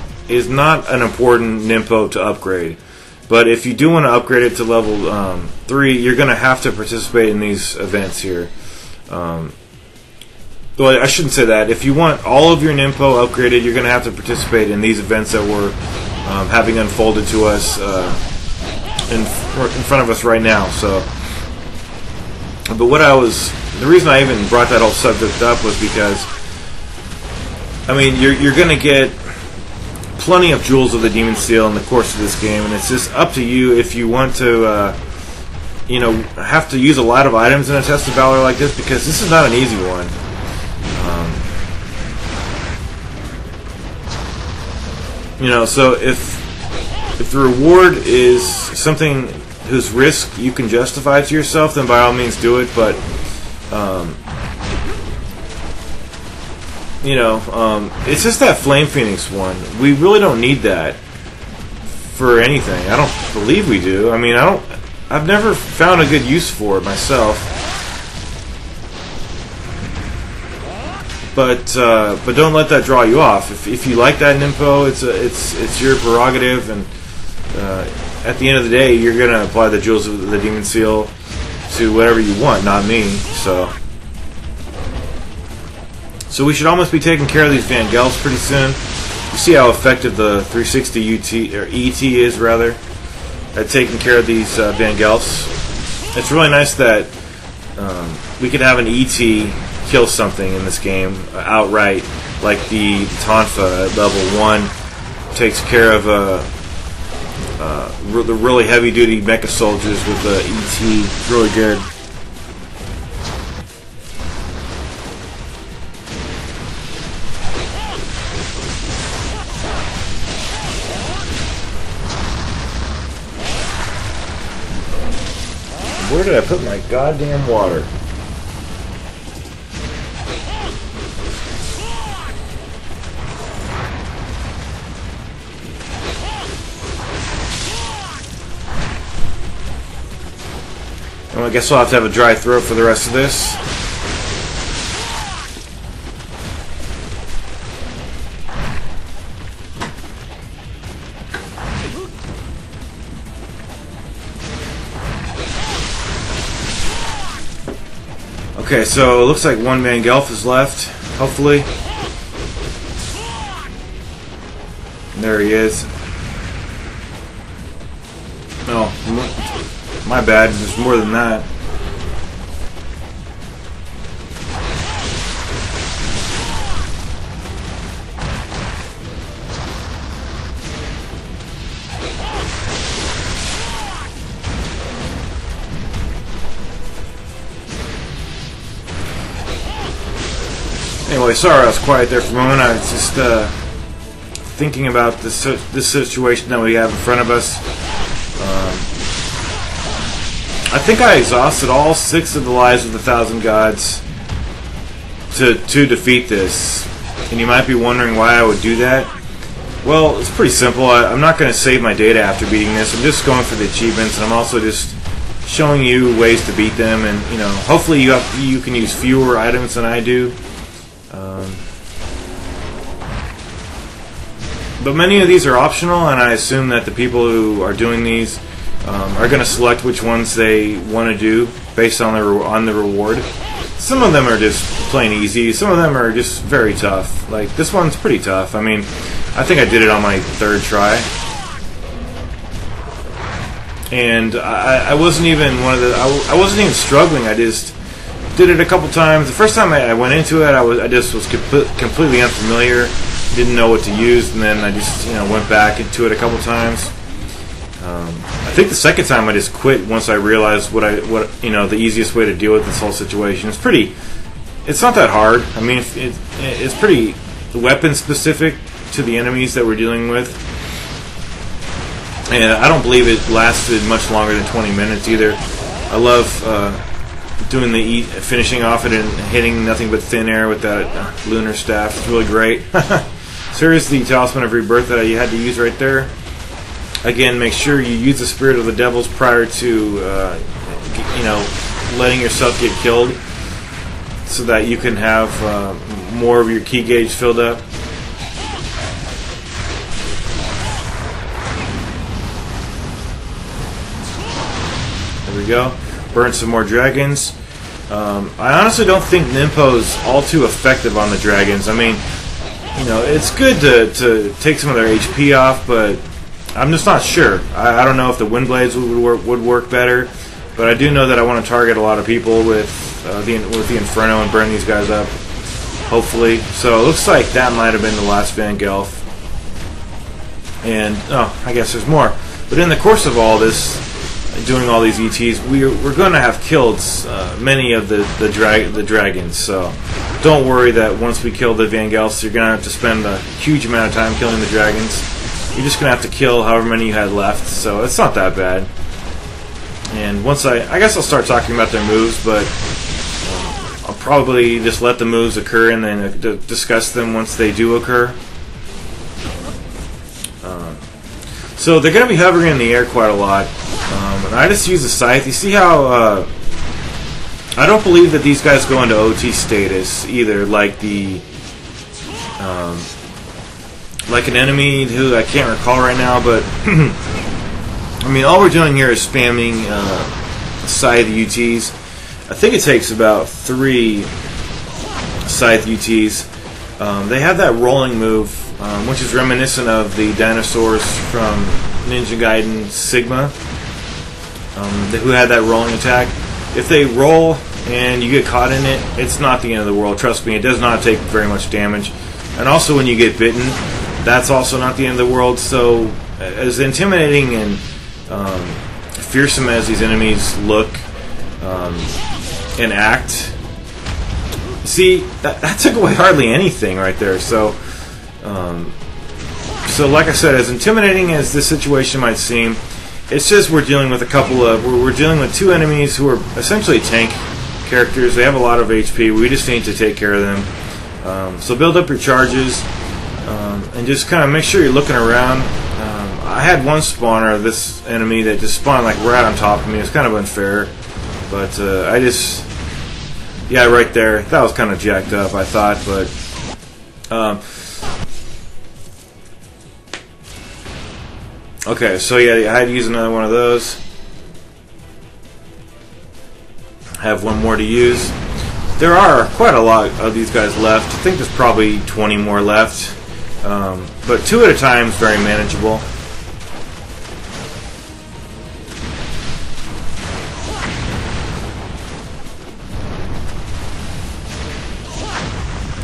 not an important Nimpo to upgrade. But if you do want to upgrade it to level 3, you're going to have to participate in these events here. Well, I shouldn't say that. If you want all of your Nimpo upgraded, you're going to have to participate in these events that we're having unfolded to us in front of us right now. So, but the reason I even brought that whole subject up was because, you're going to get plenty of jewels of the Demon Seal in the course of this game, and it's just up to you if you want to, have to use a lot of items in a test of Valor like this, because this is not an easy one. So if the reward is something whose risk you can justify to yourself, then by all means do it. But it's just that Flame Phoenix one. We really don't need that for anything. I don't believe we do. I've never found a good use for it myself. But don't let that draw you off. If you like that Nimpo, it's your prerogative, and at the end of the day, you're gonna apply the jewels of the Demon Seal to whatever you want, not me. So we should almost be taking care of these Van Gelfs pretty soon. You see how effective the 360 UT or ET is, rather, at taking care of these Van Gelfs. It's really nice that we could have an ET kill something in this game outright, like the Tonfa at level 1 takes care of the really heavy-duty mecha soldiers with the ET. It's really good. Where did I put my goddamn water? Well, I guess we'll have to have a dry throat for the rest of this. Okay, so it looks like one Van Gelf is left, hopefully. And there he is. Oh, my bad, there's more than that. Anyway, sorry I was quiet there for a moment. I was just thinking about this situation that we have in front of us. I think I exhausted all 6 of the Lives of the Thousand Gods to defeat this. And you might be wondering why I would do that. Well, it's pretty simple. I'm not going to save my data after beating this. I'm just going for the achievements, and I'm also just showing you ways to beat them. And hopefully you can use fewer items than I do. But many of these are optional, and I assume that the people who are doing these are going to select which ones they want to do based on the reward. Some of them are just plain easy. Some of them are just very tough. Like this one's pretty tough. I mean, I think I did it on my 3rd try, and I wasn't even I wasn't even struggling. I just did it a couple times. The first time I went into it, I just was completely unfamiliar, didn't know what to use, and then I just went back into it a couple times. I think the second time I just quit once I realized what the easiest way to deal with this whole situation. It's not that hard. I mean, it's pretty weapon specific to the enemies that we're dealing with, and I don't believe it lasted much longer than 20 minutes either. I love doing finishing off it and hitting nothing but thin air with that lunar staff. It's really great. So here's the Talisman of Rebirth that you had to use right there. Again, make sure you use the Spirit of the Devils prior to letting yourself get killed, so that you can have more of your key gauge filled up. There we go. Burn some more dragons. I honestly don't think Ninpo's all too effective on the dragons. I mean, it's good to take some of their HP off, but I'm just not sure. I don't know if the Wind Blades would work better, but I do know that I want to target a lot of people with the Inferno and burn these guys up, hopefully. So it looks like that might have been the last Van Gelf. And I guess there's more. But in the course of all this, doing all these ETs, we're going to have killed many of the dragons. So don't worry that once we kill the Van Gelfs, you're going to have to spend a huge amount of time killing the dragons. You're just going to have to kill however many you had left, so it's not that bad. And once I guess I'll start talking about their moves, but I'll probably just let the moves occur and then discuss them once they do occur. So they're going to be hovering in the air quite a lot. And I just use the scythe. You see how I don't believe that these guys go into OT status either, like the like an enemy who I can't recall right now, but I mean, all we're doing here is spamming scythe UTs. I think it takes about 3 scythe UTs. They have that rolling move, which is reminiscent of the dinosaurs from Ninja Gaiden Sigma, who had that rolling attack. If they roll and you get caught in it, it's not the end of the world. Trust me, it does not take very much damage. And also when you get bitten, that's also not the end of the world. So as intimidating and fearsome as these enemies look and act, see, that took away hardly anything right there. So like I said, as intimidating as this situation might seem, it's just we're dealing with we're dealing with 2 enemies who are essentially tank characters. They have a lot of HP. We just need to take care of them. So build up your charges and just kind of make sure you're looking around. I had one spawner of this enemy that just spawned like right on top of me. It's kind of unfair, but yeah, right there, that was kind of jacked up, I thought, but okay, so yeah, I had to use another one of those. Have one more to use. There are quite a lot of these guys left. I think there's probably 20 more left, but 2 at a time is very manageable.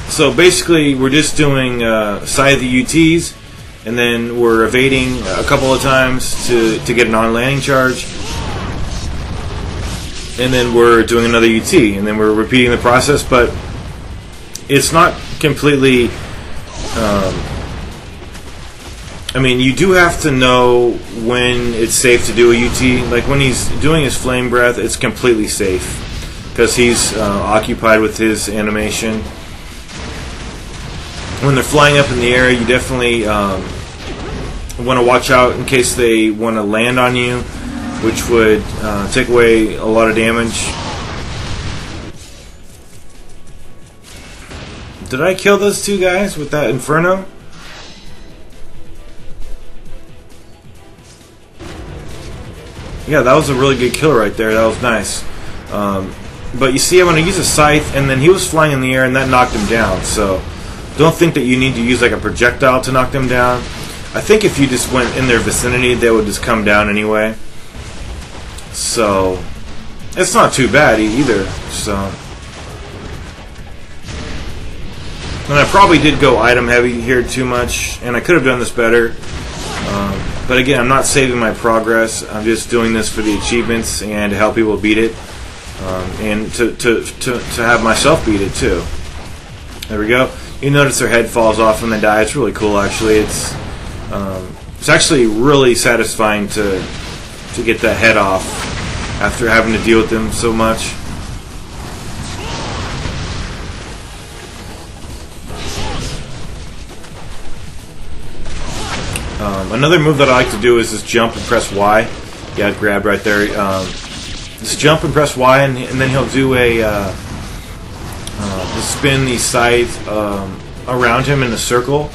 So basically, we're just doing scythe UTs, and then we're evading a couple of times to get an on-landing charge, and then we're doing another UT, and then we're repeating the process. But it's not completely. I mean, you do have to know when it's safe to do a UT. Like when he's doing his flame breath, it's completely safe because he's occupied with his animation. when they're flying up in the air, you definitely want to watch out in case they want to land on you, which would take away a lot of damage. Did I kill those two guys with that Inferno? Yeah, that was a really good kill right there. That was nice. But you see, I'm going to use a scythe, and then he was flying in the air, and that knocked him down. So don't think that you need to use like a projectile to knock them down. I think if you just went in their vicinity, they would just come down anyway. So it's not too bad either. So, and I probably did go item heavy here too much, and I could have done this better. But again, I'm not saving my progress. I'm just doing this for the achievements and to help people beat it, and to have myself beat it too. There we go. You notice their head falls off when they die. It's really cool, actually. It's actually really satisfying to get that head off after having to deal with them so much. Another move that I like to do is just jump and press Y. Yeah, grab right there. Just jump and press Y, and then he'll do a just spin the scythe around him in a circle,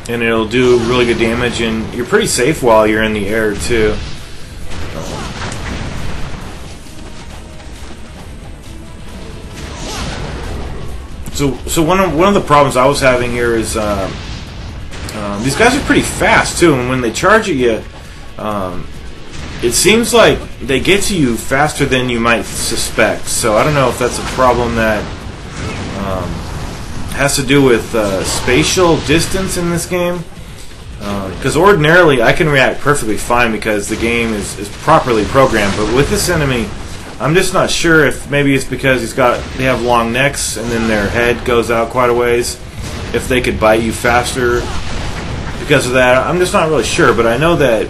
and it'll do really good damage. And you're pretty safe while you're in the air too. So one of the problems I was having here is these guys are pretty fast too, and when they charge at you, it seems like they get to you faster than you might suspect. So I don't know if that's a problem that has to do with spatial distance in this game. Because ordinarily I can react perfectly fine because the game is properly programmed. But with this enemy, I'm just not sure if maybe it's because they have long necks and then their head goes out quite a ways. If they could bite you faster because of that, I'm just not really sure. But I know that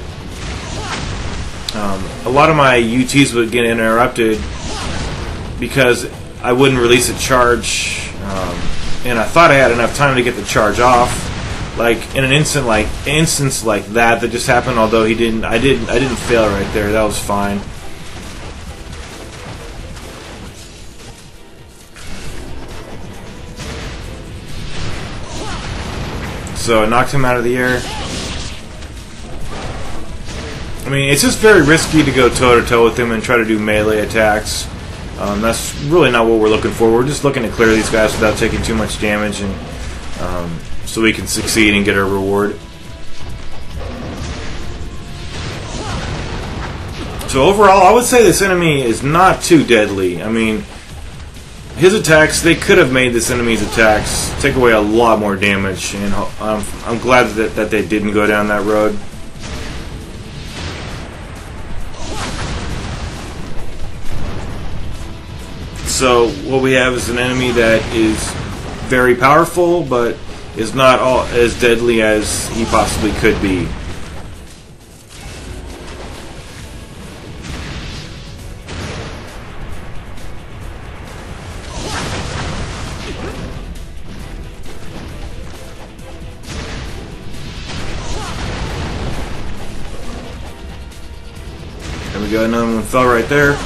a lot of my UTs would get interrupted because I wouldn't release a charge, and I thought I had enough time to get the charge off. Like in an instance like that just happened. Although he didn't, I didn't fail right there. That was fine. So I knocked him out of the air. I mean, it's just very risky to go toe-to-toe with him and try to do melee attacks. That's really not what we're looking for. We're just looking to clear these guys without taking too much damage, and so we can succeed and get our reward. So overall, I would say this enemy is not too deadly. I mean, his attacks, they could have made this enemy's attacks take away a lot more damage, and I'm glad that they didn't go down that road. So what we have is an enemy that is very powerful, but is not as deadly as he possibly could be. There we go, another one fell right there.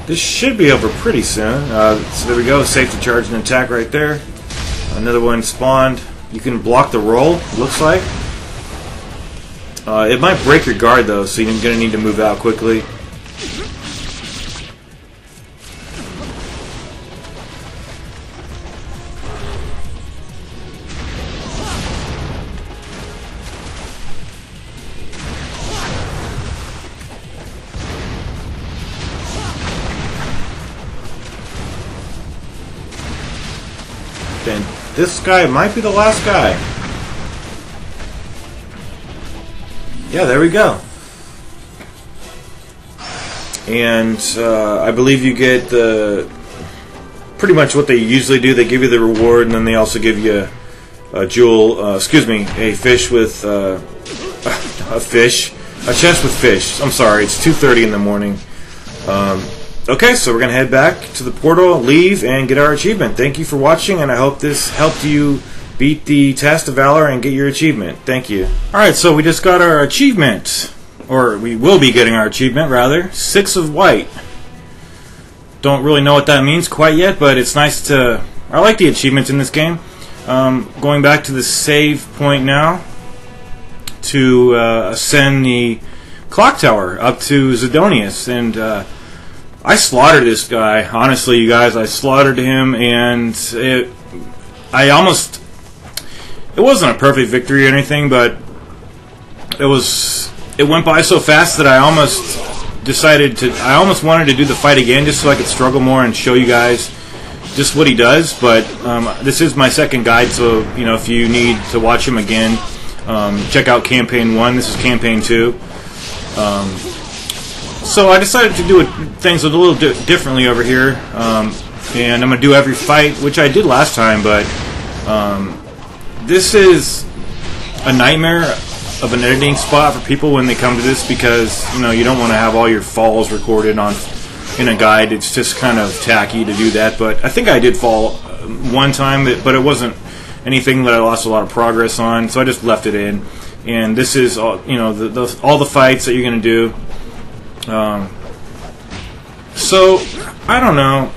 This should be over pretty soon. So there we go, safe to charge an attack right there. Another one spawned. You can block the roll, looks like. It might break your guard though, so you're going to need to move out quickly. And this guy might be the last guy. Yeah, there we go. And I believe you get pretty much what they usually do. They give you the reward, and then they also give you a fish with a chest with fish. I'm sorry, it's 2:30 in the morning. Okay, so we're going to head back to the portal, leave, and get our achievement. Thank you for watching, and I hope this helped you beat the test of Valor and get your achievement. Thank you. Alright, so we just got our achievement. Or we will be getting our achievement, rather. 6 of white. Don't really know what that means quite yet, but it's nice to... I like the achievements in this game. Going back to the save point now to ascend the clock tower up to Zidonius, and I slaughtered this guy. Honestly, you guys, I slaughtered him, and it wasn't a perfect victory or anything, but it went by so fast that I almost wanted to do the fight again just so I could struggle more and show you guys just what he does. But this is my second guide, so if you need to watch him again, check out campaign 1. This is campaign 2. So I decided to do things a little differently over here, and I'm going to do every fight, which I did last time, but this is a nightmare of an editing spot for people when they come to this, because you don't want to have all your falls recorded in a guide. It's just kind of tacky to do that, but I think I did fall one time, but it wasn't anything that I lost a lot of progress on, so I just left it in. And this is all all the fights that you're going to do. So I don't know,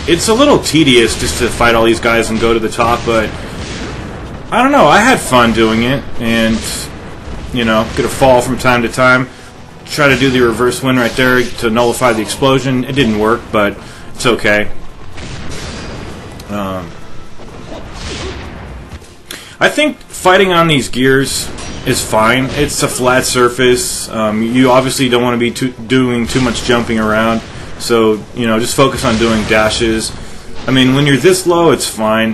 it's a little tedious just to fight all these guys and go to the top, but I don't know, I had fun doing it, and gonna fall from time to time, try to do the reverse win right there to nullify the explosion. It didn't work, but it's okay. I think fighting on these gears is fine. It's a flat surface. You obviously don't want to be doing too much jumping around, so just focus on doing dashes. I mean, when you're this low, it's fine,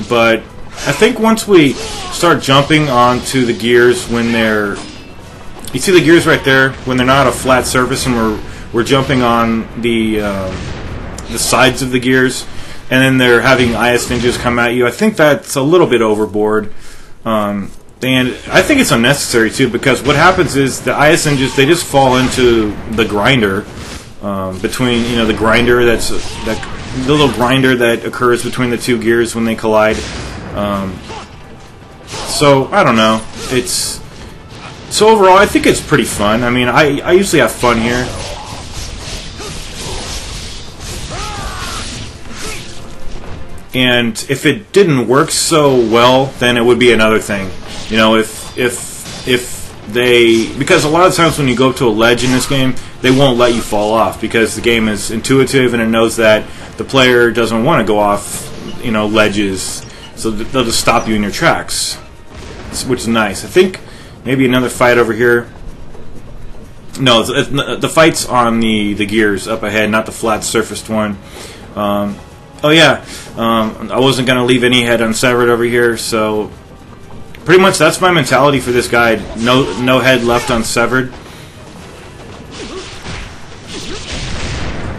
but I think once we start jumping onto the gears when they're... You see the gears right there? When they're not a flat surface and we're jumping on the sides of the gears, and then they're having IS ninjas come at you, I think that's a little bit overboard. And I think it's unnecessary too, because what happens is the IS ninjas, they just fall into the grinder, between the grinder the little grinder that occurs between the two gears when they collide. So I don't know. So overall, I think it's pretty fun. I mean, I usually have fun here. And if it didn't work so well, then it would be another thing. If they, because a lot of times when you go up to a ledge in this game, they won't let you fall off because the game is intuitive and it knows that the player doesn't want to go off, ledges, so they'll just stop you in your tracks, which is nice. I think maybe another fight over here. No, the fight's on the gears up ahead, not the flat surfaced one. Oh yeah, I wasn't going to leave any head unsevered over here, so pretty much that's my mentality for this guide. No head left unsevered.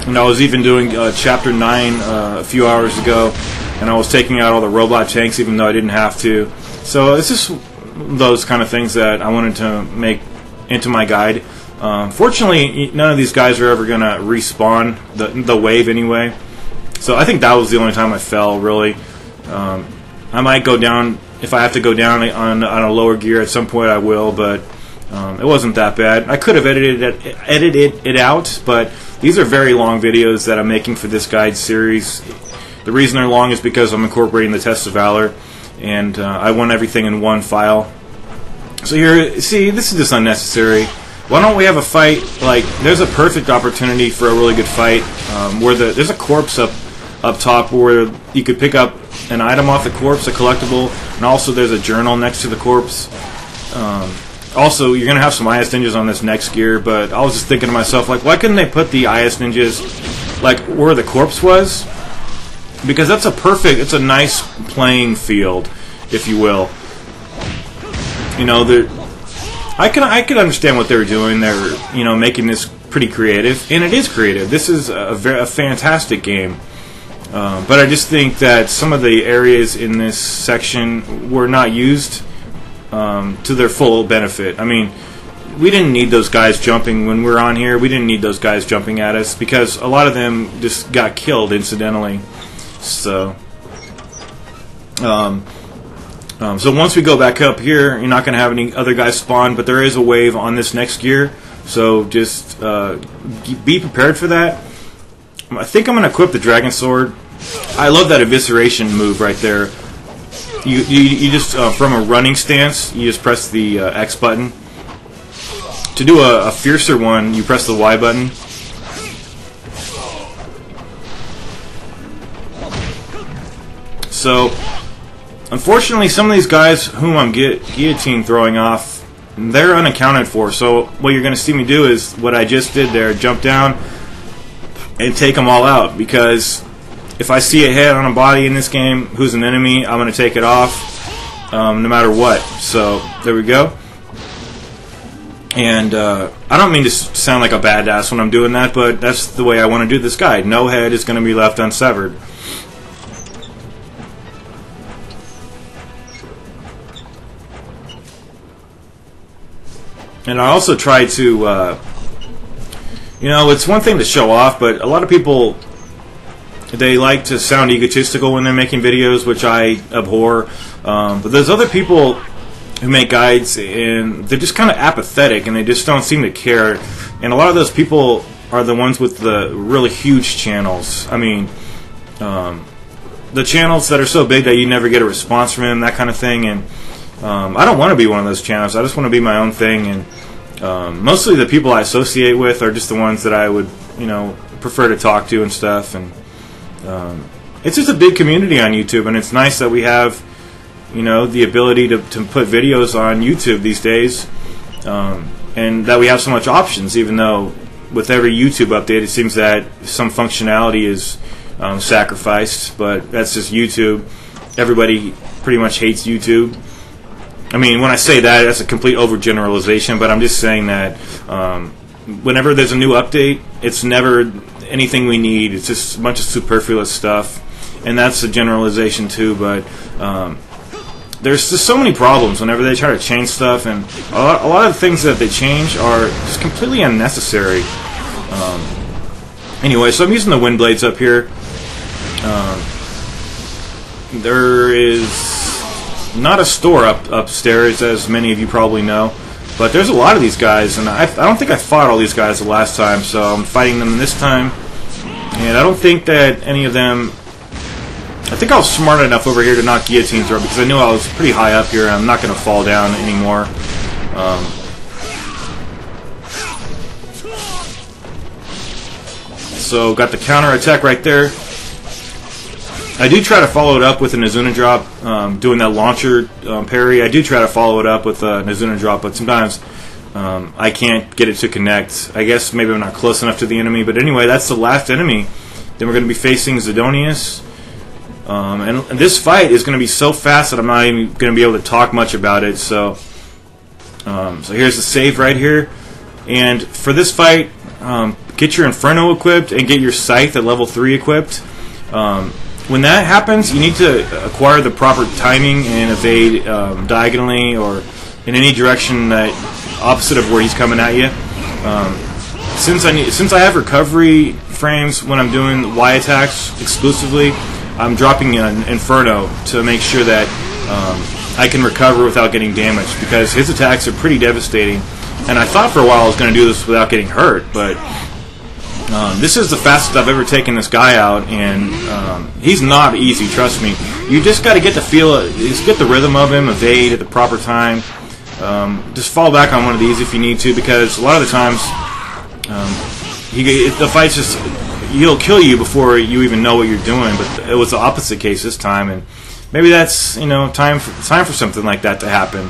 And I was even doing Chapter 9 a few hours ago, and I was taking out all the robot tanks even though I didn't have to. So it's just those kind of things that I wanted to make into my guide. Fortunately, none of these guys are ever going to respawn the wave anyway. So I think that was the only time I fell, really. I might go down, if I have to go down on a lower gear at some point I will, but it wasn't that bad. I could have edited it out, but these are very long videos that I'm making for this guide series. The reason they're long is because I'm incorporating the Test of Valor, and I want everything in one file. So here, see, this is just unnecessary. Why don't we have a fight, like, there's a perfect opportunity for a really good fight, where there's a corpse up top where you could pick up an item off the corpse, a collectible, and also there's a journal next to the corpse. Also, you're going to have some IS ninjas on this next gear, but I was just thinking to myself, like, why couldn't they put the IS ninjas, like, where the corpse was? Because that's it's a nice playing field, if you will. I can understand what they were doing. They're making this pretty creative, and it is creative. This is a fantastic game, but I just think that some of the areas in this section were not used to their full benefit. I mean, we didn't need those guys jumping when we were on here. We didn't need those guys jumping at us because a lot of them just got killed incidentally. So, so once we go back up here, you're not going to have any other guys spawn, but there is a wave on this next gear. So just be prepared for that. I think I'm going to equip the Dragon Sword. I love that evisceration move right there. You just, from a running stance, you just press the X button. To do a fiercer one, you press the Y button. So, unfortunately, some of these guys whom I'm guillotine throwing off, they're unaccounted for. So what you're going to see me do is what I just did there, jump down and take them all out. Because if I see a head on a body in this game who's an enemy, I'm going to take it off no matter what. So there we go. And I don't mean to sound like a badass when I'm doing that, but that's the way I want to do this guide. No head is going to be left unsevered. And I also try to, it's one thing to show off, but a lot of people, they like to sound egotistical when they're making videos, which I abhor. But there's other people who make guides, and they're just kind of apathetic, and they just don't seem to care. And a lot of those people are the ones with the really huge channels. I mean, the channels that are so big that you never get a response from them, that kind of thing. And I don't want to be one of those channels. I just want to be my own thing. And mostly the people I associate with are just the ones that I would, prefer to talk to and stuff. And it's just a big community on YouTube, and it's nice that we have, the ability to put videos on YouTube these days, and that we have so much options, even though with every YouTube update it seems that some functionality is sacrificed, but that's just YouTube. Everybody pretty much hates YouTube. I mean, when I say that, that's a complete overgeneralization, but I'm just saying that whenever there's a new update, it's never anything we need. It's just a bunch of superfluous stuff, and that's a generalization too, but there's just so many problems whenever they try to change stuff, and a lot of the things that they change are just completely unnecessary. Anyway, so I'm using the wind blades up here. There is not a store upstairs, as many of you probably know, but there's a lot of these guys, and I don't think I fought all these guys the last time, so I'm fighting them this time, and I don't think that any of them... I think I was smart enough over here to not guillotine throw because I knew I was pretty high up here and I'm not going to fall down anymore. So got the counter attack right there. I do try to follow it up with a Nazuna drop, doing that launcher parry. I do try to follow it up with a Nazuna drop, but sometimes I can't get it to connect. I guess maybe I'm not close enough to the enemy, but anyway, that's the last enemy. Then we're going to be facing Zidonius. And this fight is going to be so fast that I'm not even going to be able to talk much about it. So here's the save right here. And for this fight, get your Inferno equipped and get your Scythe at level 3 equipped. When that happens, you need to acquire the proper timing and evade diagonally or in any direction that opposite of where he's coming at you. Since I have recovery frames when I'm doing Y attacks exclusively, I'm dropping an Inferno to make sure that I can recover without getting damaged, because his attacks are pretty devastating. And I thought for a while I was going to do this without getting hurt, but this is the fastest I've ever taken this guy out, and he's not easy, trust me. You just got to get the feel, just get the rhythm of him, evade at the proper time. Just fall back on one of these if you need to, because a lot of the times the fight's just... he'll kill you before you even know what you're doing, but it was the opposite case this time, and maybe that's time for something like that to happen.